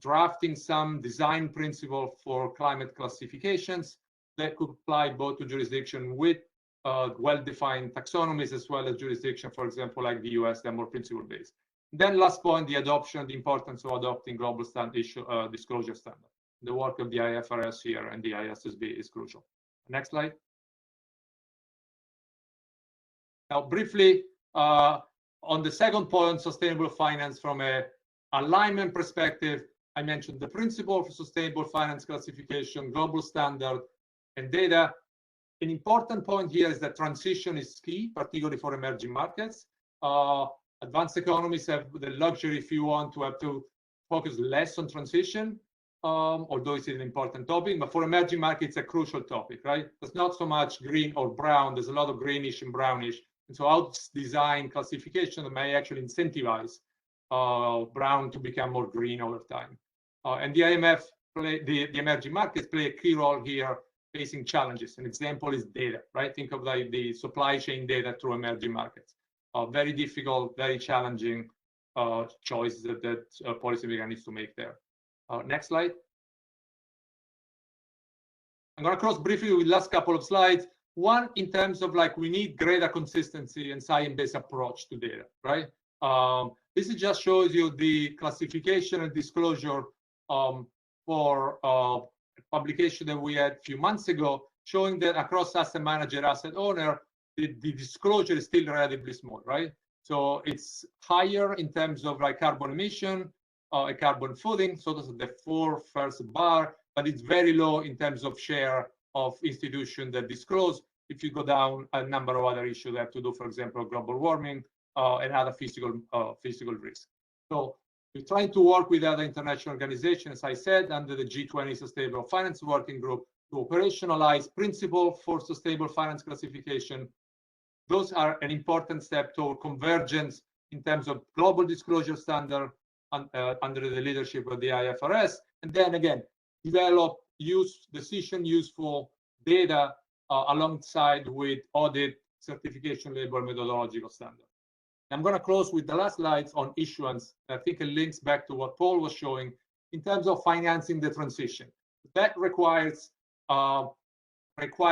drafting some design principle for climate classifications that could apply both to jurisdiction with well-defined taxonomies as well as jurisdiction, for example, like the US, that are more principle-based. Then last point, the adoption, the importance of adopting global disclosure standard. The work of the IFRS here and the ISSB is crucial. Next slide. Now, briefly, on the second point, sustainable finance from a alignment perspective, I mentioned the principle for sustainable finance classification, global standard, and data. An important point here is that transition is key, particularly for emerging markets. Advanced economies have the luxury, if you want, to have to focus less on transition, although it's an important topic. But for emerging markets, it's a crucial topic, right? There's not so much green or brown. There's a lot of greenish and brownish. And so how to design classification that may actually incentivize brown to become more green over time. And the IMF, the emerging markets play a key role here, facing challenges. An example is data, right? Think of like the supply chain data through emerging markets. Very difficult, very challenging choices that policymaker needs to make there. Next slide. I'm going to cross briefly with the last couple of slides. One, in terms of like, we need greater consistency and science-based approach to data, right? This just shows you the classification and disclosure for publication that we had a few months ago, showing that across asset manager, asset owner, the disclosure is still relatively small, right? So it's higher in terms of like carbon emission, a carbon footing, so those are the four first bar, but it's very low in terms of share of institutions that disclose. If you go down, a number of other issues that have to do, for example, global warming and other physical risks. So we're trying to work with other international organizations, as I said, under the G20 Sustainable Finance Working Group to operationalize principles for sustainable finance classification. Those are an important step toward convergence in terms of global disclosure standard under the leadership of the IFRS. And then again, develop decision useful data alongside with audit, certification, label, methodological standard. I'm going to close with the last slides on issuance. I think it links back to what Paul was showing in terms of financing the transition. That requires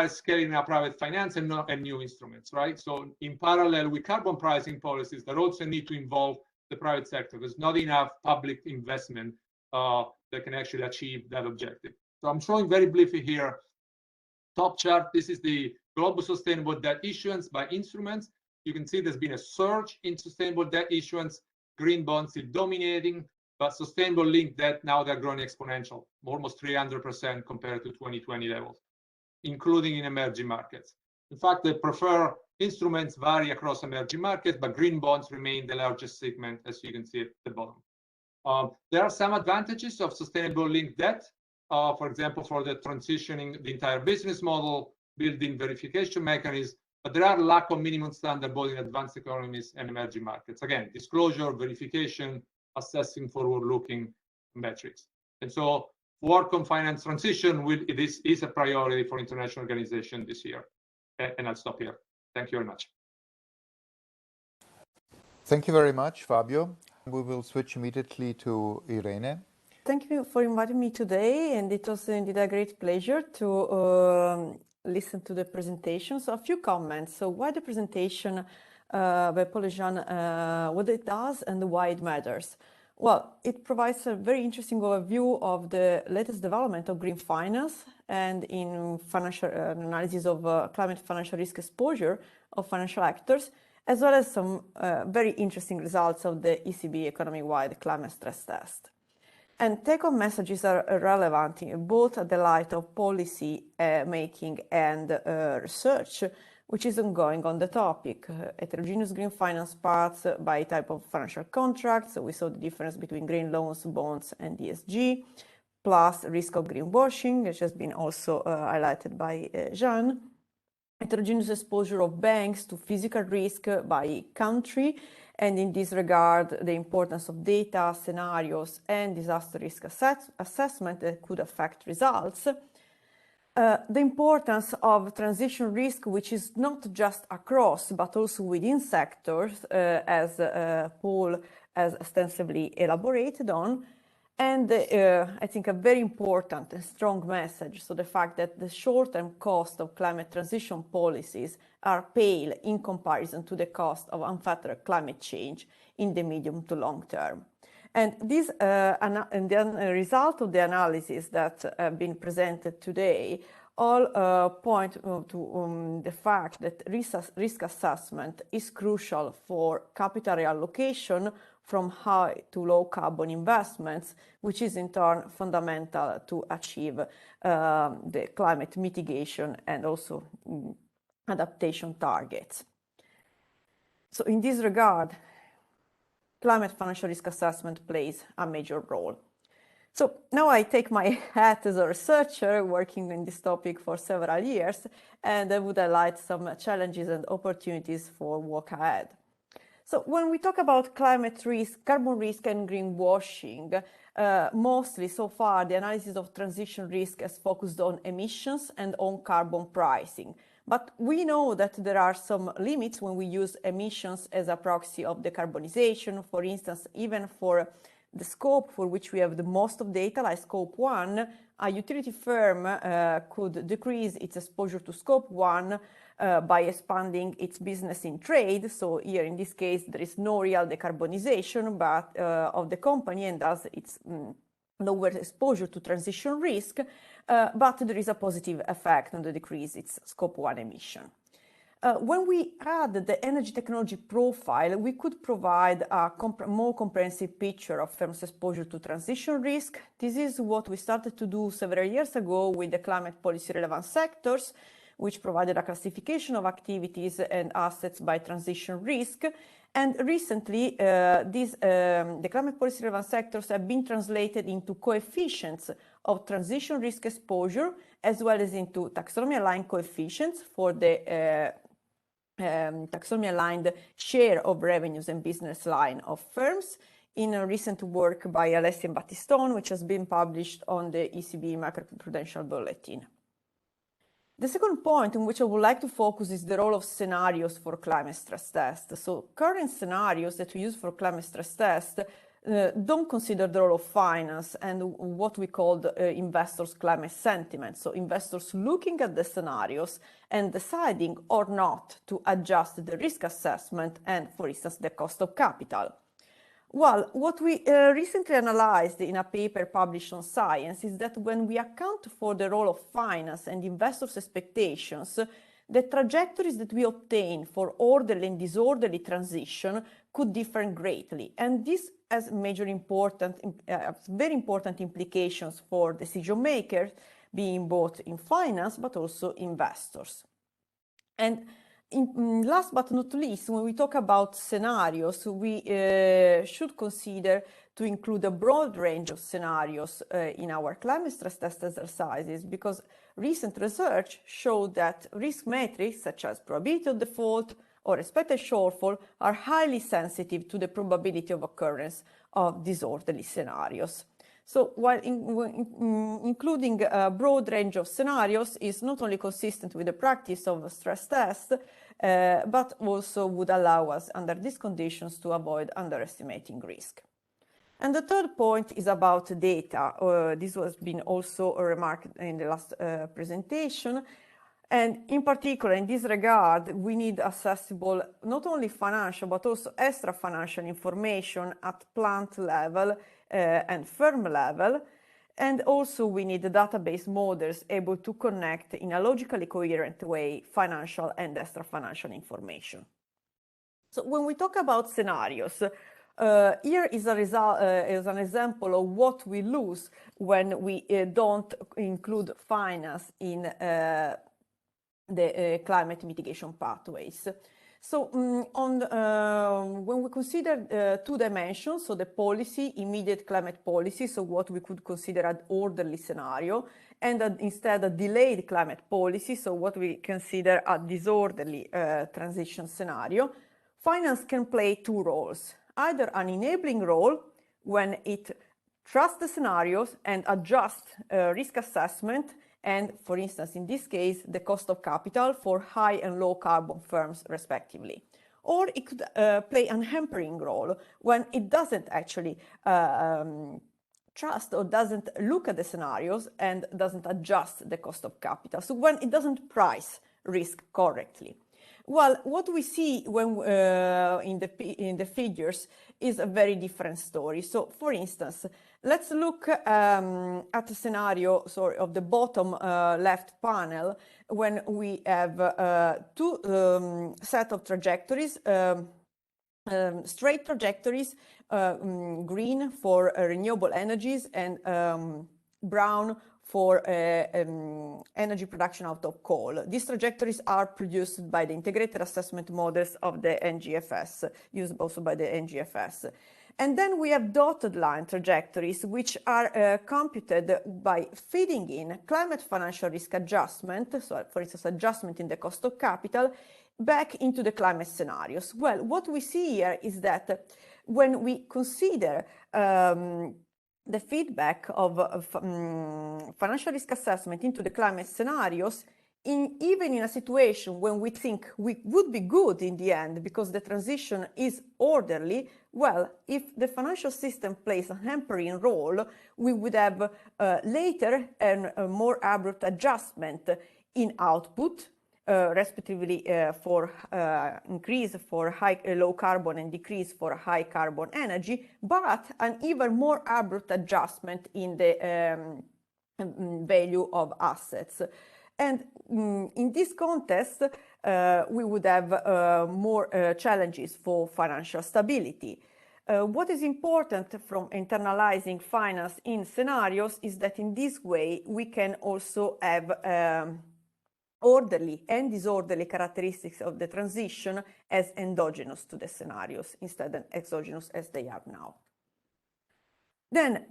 scaling up private finance and new instruments, right? So in parallel with carbon pricing policies that also need to involve the private sector. There's not enough public investment that can actually achieve that objective. So I'm showing very briefly here, top chart. This is the global sustainable debt issuance by instruments. You can see there's been a surge in sustainable debt issuance. Green bonds still dominating, but sustainable linked debt, now they're growing exponential, almost 300% compared to 2020 levels, including in emerging markets. In fact, the preferred instruments vary across emerging markets, but green bonds remain the largest segment, as you can see at the bottom. There are some advantages of sustainable linked debt. For example, for the transitioning the entire business model, building verification mechanisms, but there are lack of minimum standard both in advanced economies and emerging markets. Again, disclosure, verification, assessing forward-looking metrics. And so work on finance transition this is a priority for international organizations this year. And I'll stop here. Thank you very much. Thank you very much, Fabio. We will switch immediately to Irene. Thank you for inviting me today, and it was indeed a great pleasure to listen to the presentation. So a few comments. So why the presentation by Paul and Gnan, what it does and why it matters? Well, it provides a very interesting overview of the latest development of green finance and in financial analysis of climate financial risk exposure of financial actors, as well as some very interesting results of the ECB economy-wide climate stress test. And take-home messages are relevant both at the light of policy making and research, which is ongoing on the topic. Heterogeneous green finance paths by type of financial contracts. So we saw the difference between green loans, bonds, and ESG, plus risk of greenwashing, which has been also highlighted by Gnan. Heterogeneous exposure of banks to physical risk by country, and in this regard, the importance of data, scenarios, and disaster risk assessment that could affect results. The importance of transition risk, which is not just across, but also within sectors, as Paul has extensively elaborated on, And I think a very important and strong message, so the fact that the short-term cost of climate transition policies are pale in comparison to the cost of unfettered climate change in the medium to long term. And this, and then a result of the analysis that have been presented today all point to the fact that risk assessment is crucial for capital reallocation from high to low carbon investments, which is in turn fundamental to achieve the climate mitigation and also adaptation targets. So in this regard, climate financial risk assessment plays a major role. So now I take my hat as a researcher working in this topic for several years, and I would highlight some challenges and opportunities for work ahead. So when we talk about climate risk, carbon risk and greenwashing, mostly so far the analysis of transition risk has focused on emissions and on carbon pricing. But we know that there are some limits when we use emissions as a proxy of decarbonization. For instance, even for the scope for which we have the most of data, like scope 1, a utility firm could decrease its exposure to scope 1 by expanding its business in trade. So here in this case, there is no real decarbonization but of the company, and thus it's lower exposure to transition risk, but there is a positive effect on the decrease its scope 1 emission. When we add the energy technology profile, we could provide a more comprehensive picture of firms' exposure to transition risk. This is what we started to do several years ago with the climate policy relevant sectors, which provided a classification of activities and assets by transition risk. And recently, the climate policy relevant sectors have been translated into coefficients of transition risk exposure, as well as into taxonomy-aligned coefficients for the taxonomy-aligned share of revenues and business line of firms in a recent work by Alessi and Battistone, which has been published on the ECB macroprudential bulletin. The second point in which I would like to focus is the role of scenarios for climate stress test. So current scenarios that we use for climate stress test don't consider the role of finance and what we call investors' climate sentiment. So investors looking at the scenarios and deciding or not to adjust the risk assessment and, for instance, the cost of capital. Well, what we recently analyzed in a paper published on Science is that when we account for the role of finance and investors' expectations, the trajectories that we obtain for orderly and disorderly transition could differ greatly. And this has very important implications for decision makers, being both in finance but also investors. And last but not least, when we talk about scenarios, we should consider to include a broad range of scenarios in our climate stress test exercises, because recent research showed that risk metrics such as probability of default or expected shortfall are highly sensitive to the probability of occurrence of disorderly scenarios. So while including a broad range of scenarios is not only consistent with the practice of a stress test, but also would allow us under these conditions to avoid underestimating risk. And the third point is about data. This has been also remarked in the last presentation. And in particular, in this regard, we need accessible not only financial, but also extra financial information at plant level and firm level. And also we need the database models able to connect in a logically coherent way financial and extra financial information. So when we talk about scenarios, here is an example of what we lose when we don't include finance in the climate mitigation pathways. So when we consider two dimensions, so the policy, immediate climate policy, so what we could consider an orderly scenario, and instead a delayed climate policy, so what we consider a disorderly transition scenario, finance can play two roles. Either an enabling role when it trusts the scenarios and adjusts risk assessment and, for instance, in this case, the cost of capital for high and low carbon firms, respectively. Or it could play an hampering role when it doesn't actually trust or doesn't look at the scenarios and doesn't adjust the cost of capital. So when it doesn't price risk correctly. Well, what we see when in the figures is a very different story. So, for instance, let's look at the scenario of the bottom left panel when we have two set of trajectories, straight trajectories, green for renewable energies and brown for energy production out of coal. These trajectories are produced by the integrated assessment models of the NGFS, used also by the NGFS. And then we have dotted line trajectories, which are computed by feeding in climate financial risk adjustment, so for instance, adjustment in the cost of capital, back into the climate scenarios. Well, what we see here is that when we consider the feedback of financial risk assessment into the climate scenarios, even in a situation when we think we would be good in the end because the transition is orderly, well, if the financial system plays a hampering role, we would have later a more abrupt adjustment in output, respectively for increase for low carbon and decrease for high carbon energy, but an even more abrupt adjustment in the value of assets. And in this context, we would have more challenges for financial stability. What is important from internalizing finance in scenarios is that in this way we can also have orderly and disorderly characteristics of the transition as endogenous to the scenarios instead of exogenous as they are now. Then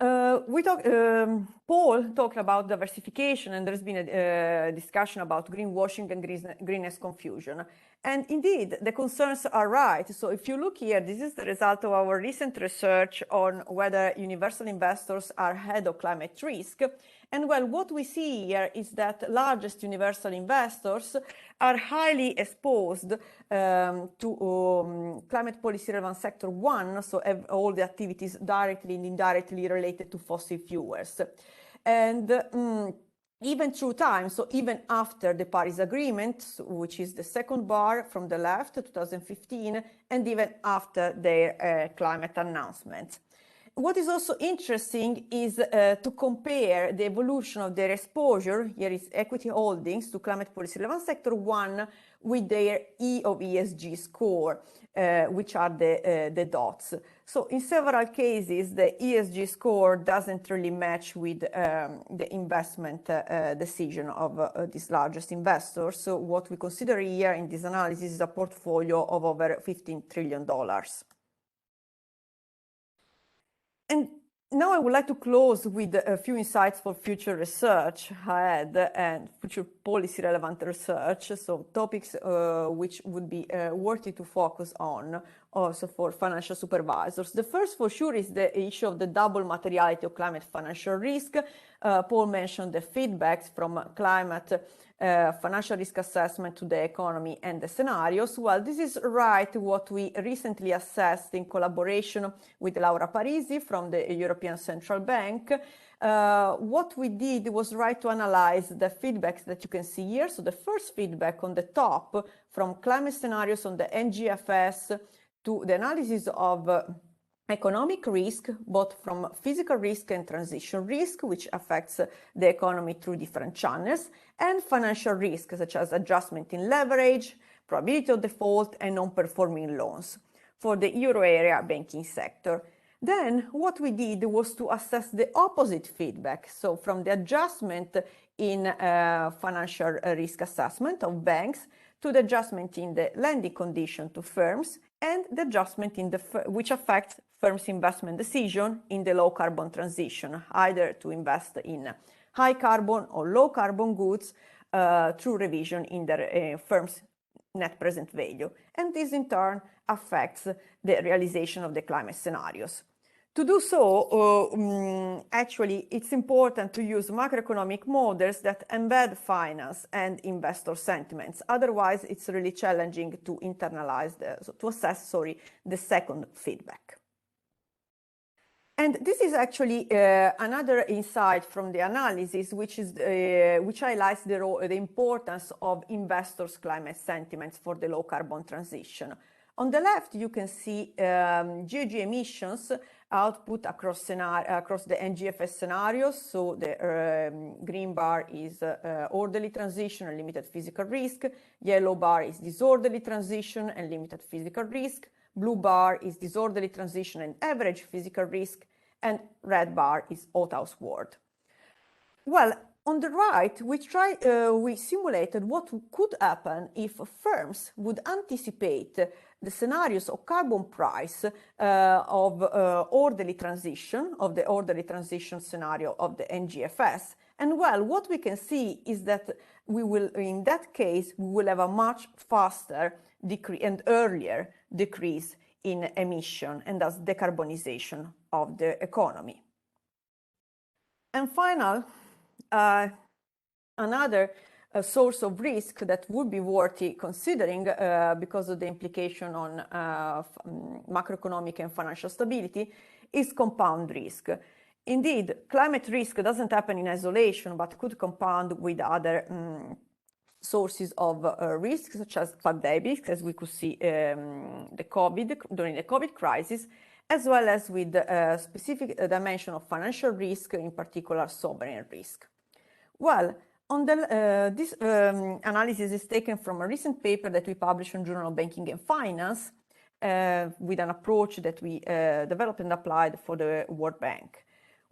Paul talked about diversification, and there's been a discussion about greenwashing and greenness confusion. And indeed, the concerns are right. So if you look here, this is the result of our recent research on whether universal investors are ahead of climate risk. And well, what we see here is that largest universal investors are highly exposed to climate policy relevant sector 1, so have all the activities directly and indirectly related to fossil fuels. And even through time, so even after the Paris Agreement, which is the second bar from the left, 2015, and even after their climate announcement. What is also interesting is to compare the evolution of their exposure, here is equity holdings, to climate policy relevant sector 1 with their E of ESG score, which are the dots. So in several cases, the ESG score doesn't really match with the investment decision of these largest investors. So what we consider here in this analysis is a portfolio of over $15 trillion. And now I would like to close with a few insights for future research ahead and future policy relevant research. So topics which would be worthy to focus on also for financial supervisors. The first for sure is the issue of the double materiality of climate financial risk. Paul mentioned the feedbacks from climate financial risk assessment to the economy and the scenarios. Well, this is right what we recently assessed in collaboration with Laura Parisi from the European Central Bank. What we did was right to analyze the feedbacks that you can see here. So the first feedback on the top from climate scenarios on the NGFS to the analysis of economic risk, both from physical risk and transition risk, which affects the economy through different channels, and financial risk, such as adjustment in leverage, probability of default, and non-performing loans for the euro area banking sector. Then what we did was to assess the opposite feedback. So from the adjustment in financial risk assessment of banks to the adjustment in the lending condition to firms and the adjustment in the which affects firms' investment decision in the low carbon transition, either to invest in high carbon or low carbon goods through revision in the firm's net present value. And this in turn affects the realization of the climate scenarios. To do so, actually, it's important to use macroeconomic models that embed finance and investor sentiments. Otherwise, it's really challenging to internalize, to assess the second feedback. And this is actually another insight from the analysis, which highlights the importance of investors' climate sentiments for the low carbon transition. On the left, you can see GHG emissions output across the NGFS scenarios. So the green bar is orderly transition and limited physical risk. Yellow bar is disorderly transition and limited physical risk. Blue bar is disorderly transition and average physical risk. And red bar is hothouse world. Well, on the right, we simulated what could happen if firms would anticipate the scenarios of carbon price of the orderly transition scenario of the NGFS. And well, what we can see is that in that case, we will have a much faster decrease and earlier decrease in emission and thus decarbonization of the economy. And final, another source of risk that would be worthy considering because of the implication on macroeconomic and financial stability is compound risk. Indeed, climate risk doesn't happen in isolation, but could compound with other sources of risk, such as pandemics, as we could see during the COVID crisis, as well as with a specific dimension of financial risk, in particular sovereign risk. Well, this analysis is taken from a recent paper that we published in Journal of Banking and Finance with an approach that we developed and applied for the World Bank.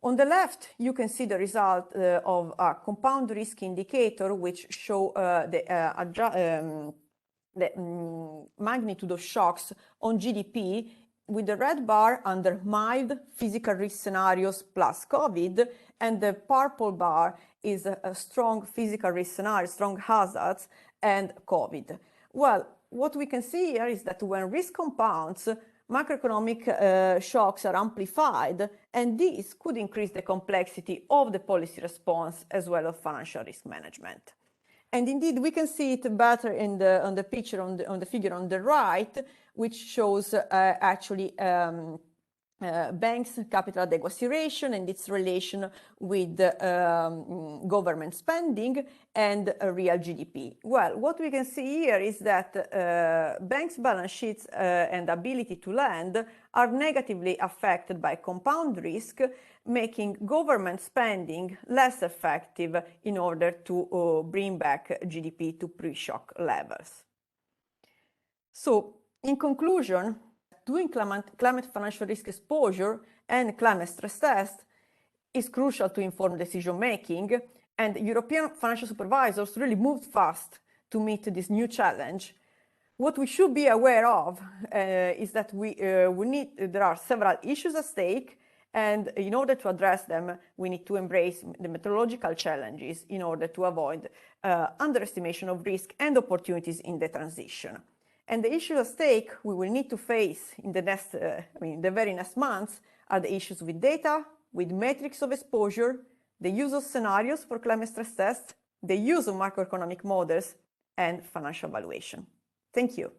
On the left, you can see the result of a compound risk indicator, which show the magnitude of shocks on GDP, with the red bar under mild physical risk scenarios plus COVID, and the purple bar is a strong physical risk scenario, strong hazards, and COVID. Well, what we can see here is that when risk compounds, macroeconomic shocks are amplified, and this could increase the complexity of the policy response as well as financial risk management. And indeed, we can see it better in the picture on the figure on the right, which shows actually banks' capital adequacy ratio and its relation with government spending and real GDP. Well, what we can see here is that banks' balance sheets and ability to lend are negatively affected by compound risk, making government spending less effective in order to bring back GDP to pre-shock levels. So, in conclusion, doing climate financial risk exposure and climate stress test is crucial to inform decision making, and European financial supervisors really moved fast to meet this new challenge. What we should be aware of is that there are several issues at stake, and in order to address them, we need to embrace the methodological challenges in order to avoid underestimation of risk and opportunities in the transition. And the issues at stake we will need to face in the next, the very next months are the issues with data, with metrics of exposure, the use of scenarios for climate stress tests, the use of macroeconomic models, and financial valuation. Thank you.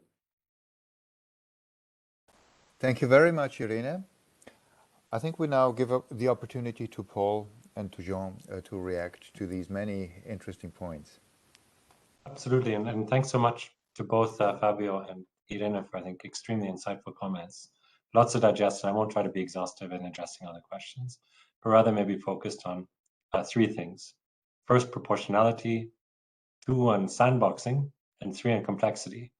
Thank you very much, Irene. I think we now give the opportunity to Paul and to Jean to react to these many interesting points. Absolutely, and thanks so much to both Fabio and Irene for, I think, extremely insightful comments. Lots to digest, and I won't try to be exhaustive in addressing all the questions, but rather maybe focused on three things. First, proportionality, two, on sandboxing, and three, on complexity.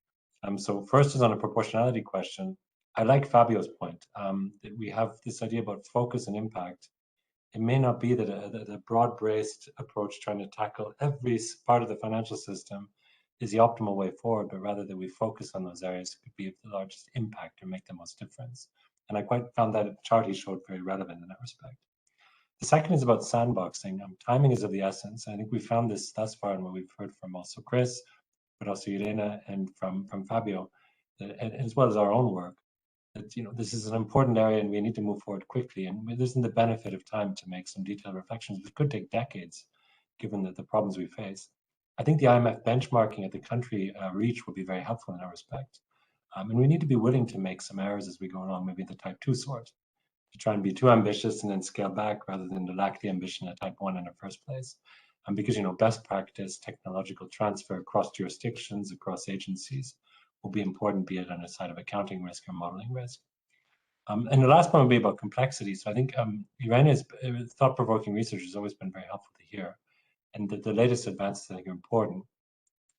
So first is on a proportionality question. I like Fabio's point that we have this idea about focus and impact. It may not be that a broad-based approach trying to tackle every part of the financial system is the optimal way forward, but rather that we focus on those areas that could be of the largest impact or make the most difference. And I quite found that chart he showed very relevant in that respect. The second is about sandboxing. Timing is of the essence. I think we found this thus far in what we've heard from also Chris, but also Irene and from Fabio, as well as our own work, that this is an important area and we need to move forward quickly. And there isn't the benefit of time to make some detailed reflections, which could take decades, given the problems we face. I think the IMF benchmarking at the country reach will be very helpful in that respect. And we need to be willing to make some errors as we go along, maybe the type 2 sort. to try and be too ambitious and then scale back rather than to lack the ambition at type 1 in the first place. And because, you know, best practice, technological transfer across jurisdictions, across agencies will be important, be it on the side of accounting risk or modeling risk. And the last one will be about complexity. So I think Irene's thought-provoking research has always been very helpful to hear. And the latest advances, I think, are important.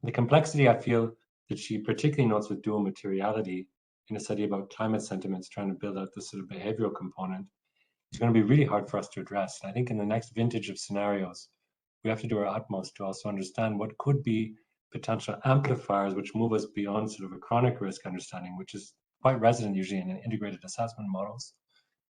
The complexity, I feel, that she particularly notes with dual materiality in a study about climate sentiments, trying to build out this sort of behavioral component, is going to be really hard for us to address. And I think in the next vintage of scenarios, we have to do our utmost to also understand what could be potential amplifiers which move us beyond sort of a chronic risk understanding, which is quite resident usually in integrated assessment models,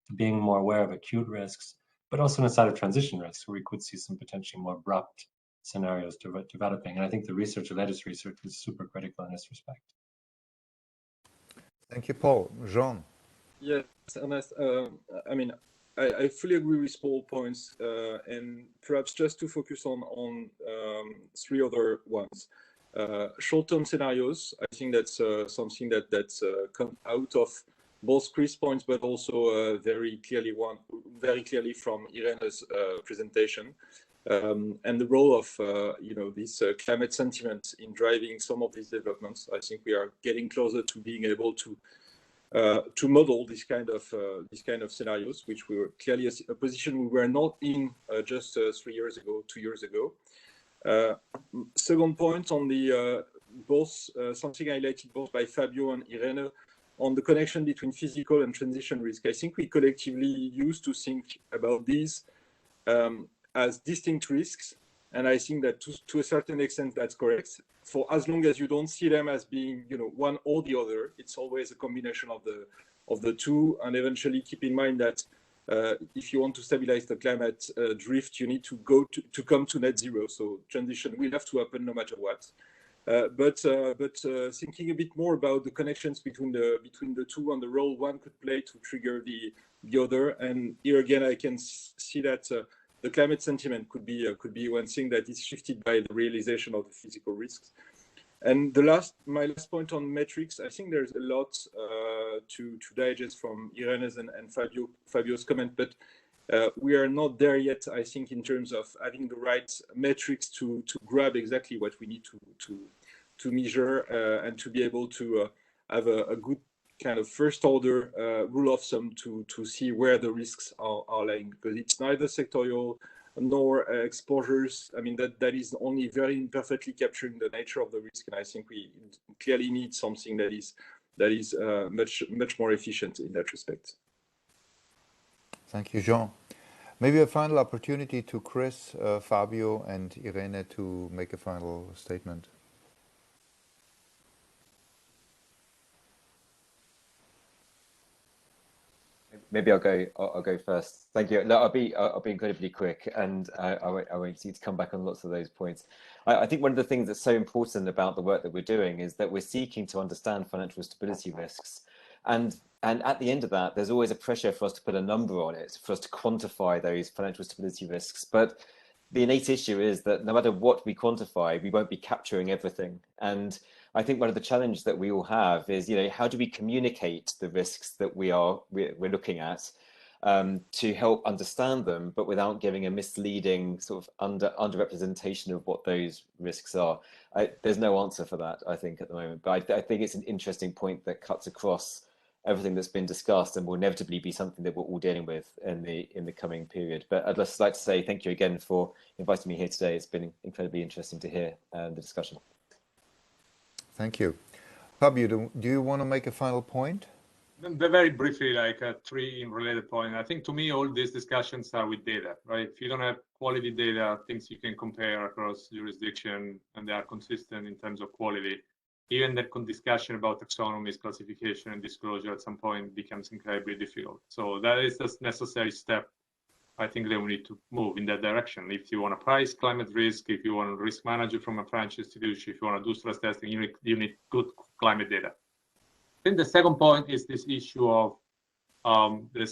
to being more aware of acute risks, but also on the side of transition risks, where we could see some potentially more abrupt scenarios developing. And I think the research, the latest research, is super critical in this respect. Thank you, Paul. Jean. Yes, Ernest. I mean, I fully agree with Paul's points, and perhaps just to focus on three other ones. Short-term scenarios. I think that's something that's come out of both Chris' points, but also very clearly from Irene's presentation, and the role of this climate sentiment in driving some of these developments. I think we are getting closer to being able to model this kind of scenarios, which we were clearly a position we were not in just 2 years ago. Second point on the something highlighted both by Fabio and Irene on the connection between physical and transition risk. I think we collectively used to think about these as distinct risks, and I think that to a certain extent that's correct. For as long as you don't see them as being one or the other, it's always a combination of the two, and eventually keep in mind that if you want to stabilize the climate drift, you need to come to net zero. So transition will have to happen no matter what. But thinking a bit more about the connections between the two and the role one could play to trigger the other. And here again, I can see that the climate sentiment could be one thing that is shifted by the realization of the physical risks. And my last point on metrics, I think there's a lot to digest from Irene's and Fabio's comment, but we are not there yet, I think, in terms of having the right metrics to grab exactly what we need to measure and to be able to have a good kind of first order rule of thumb to see where the risks are lying, because it's neither sectorial nor exposures. I mean, that is only very imperfectly capturing the nature of the risk, and I think we clearly need something that is much more efficient in that respect. Thank you, Jean. Maybe a final opportunity to Chris, Fabio, and Irene to make a final statement. Maybe I'll go first. Thank you. No, I'll be incredibly quick, and I won't need to come back on lots of those points. I think one of the things that's so important about the work that we're doing is that we're seeking to understand financial stability risks, and at the end of that, there's always a pressure for us to put a number on it, for us to quantify those financial stability risks. But the innate issue is that no matter what we quantify, we won't be capturing everything. And I think one of the challenges that we all have is, how do we communicate the risks that we're looking at to help understand them, but without giving a misleading sort of underrepresentation of what those risks are. There's no answer for that, I think, at the moment. But I think it's an interesting point that cuts across everything that's been discussed and will inevitably be something that we're all dealing with in the coming period. But I'd just like to say thank you again for inviting me here today. It's been incredibly interesting to hear the discussion. Thank you. Fabio, do you want to make a final point? Very briefly, like 3 related points. I think to me, all these discussions are with data, right? If you don't have quality data, things you can compare across jurisdiction, and they are consistent in terms of quality, even that discussion about taxonomies, classification, and disclosure at some point becomes incredibly difficult. So that is a necessary step. I think that we need to move in that direction. If you want to price climate risk, if you want to risk manage it from a financial institution, if you want to do stress testing, you need good climate data. I think the second point is this issue of the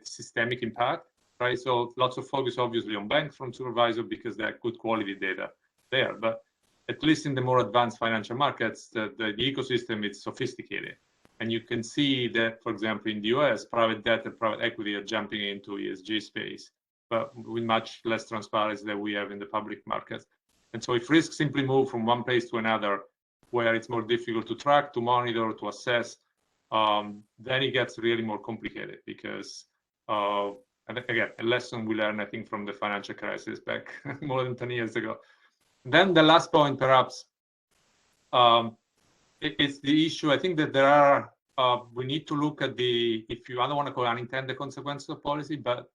systemic impact, right? So lots of focus obviously on banks from supervisor because they have good quality data there, but at least in the more advanced financial markets, the ecosystem is sophisticated. And you can see that, for example, in the US, private debt and private equity are jumping into ESG space, but with much less transparency than we have in the public markets. And so if risks simply move from one place to another, where it's more difficult to track, to monitor, to assess, then it gets really more complicated because, and again, a lesson we learned, I think, from the financial crisis back more than 10 years ago. Then the last point, perhaps, it's the issue. I think that there are, we need to look at the, if you, I don't want to call unintended consequences of policy, but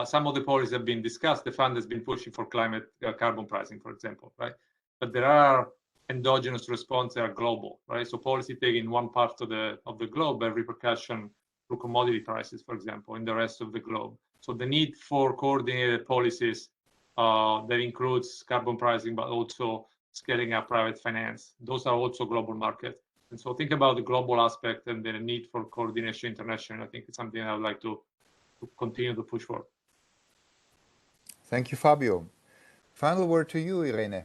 some of the policies have been discussed. The fund has been pushing for climate carbon pricing, for example, right? But there are endogenous responses that are global, right? So policy taken in one part of the globe have repercussion through commodity prices, for example, in the rest of the globe. So the need for coordinated policies that includes carbon pricing, but also scaling up private finance. Those are also global markets. And so think about the global aspect and the need for coordination internationally. I think it's something I would like to continue to push for. Thank you, Fabio. Final word to you, Irene.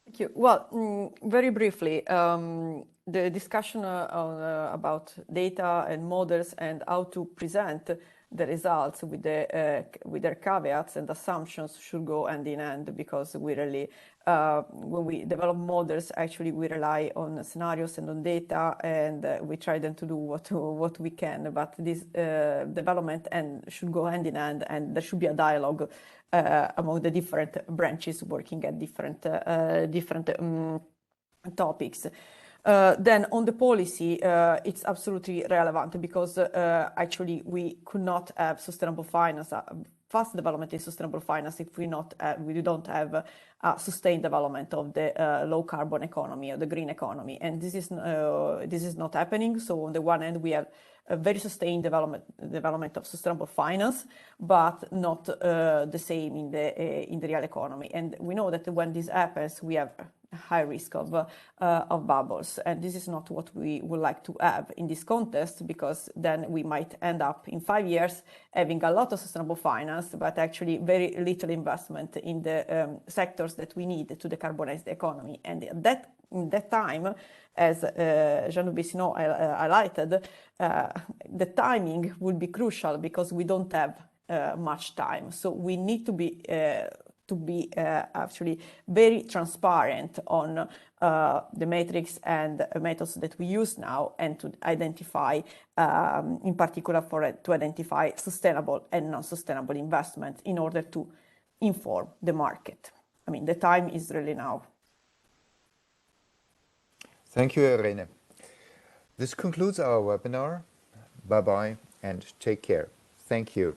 Thank you. Well, very briefly, the discussion about data and models and how to present the results with their caveats and assumptions should go hand in hand, because we really, when we develop models, actually we rely on scenarios and on data, and we try then to do what we can. But this development should go hand in hand, and there should be a dialogue among the different branches working at different topics. Then on the policy, it's absolutely relevant, because actually we could not have sustainable finance, fast development in sustainable finance, if we don't have a sustained development of the low carbon economy or the green economy, and this is not happening. So on the one hand, we have a very sustained development of sustainable finance, but not the same in the real economy. And we know that when this happens, we have high risk of bubbles, and this is not what we would like to have in this context, because then we might end up in 5 years having a lot of sustainable finance, but actually very little investment in the sectors that we need to decarbonize the economy. And in that time, as Jean Boissinot highlighted, the timing will be crucial, because we don't have much time. So we need to be actually very transparent on the metrics and methods that we use now, and to identify, in particular, to identify sustainable and non-sustainable investment in order to inform the market. I mean, the time is really now. Thank you, Irene. This concludes our webinar. Bye-bye and take care. Thank you.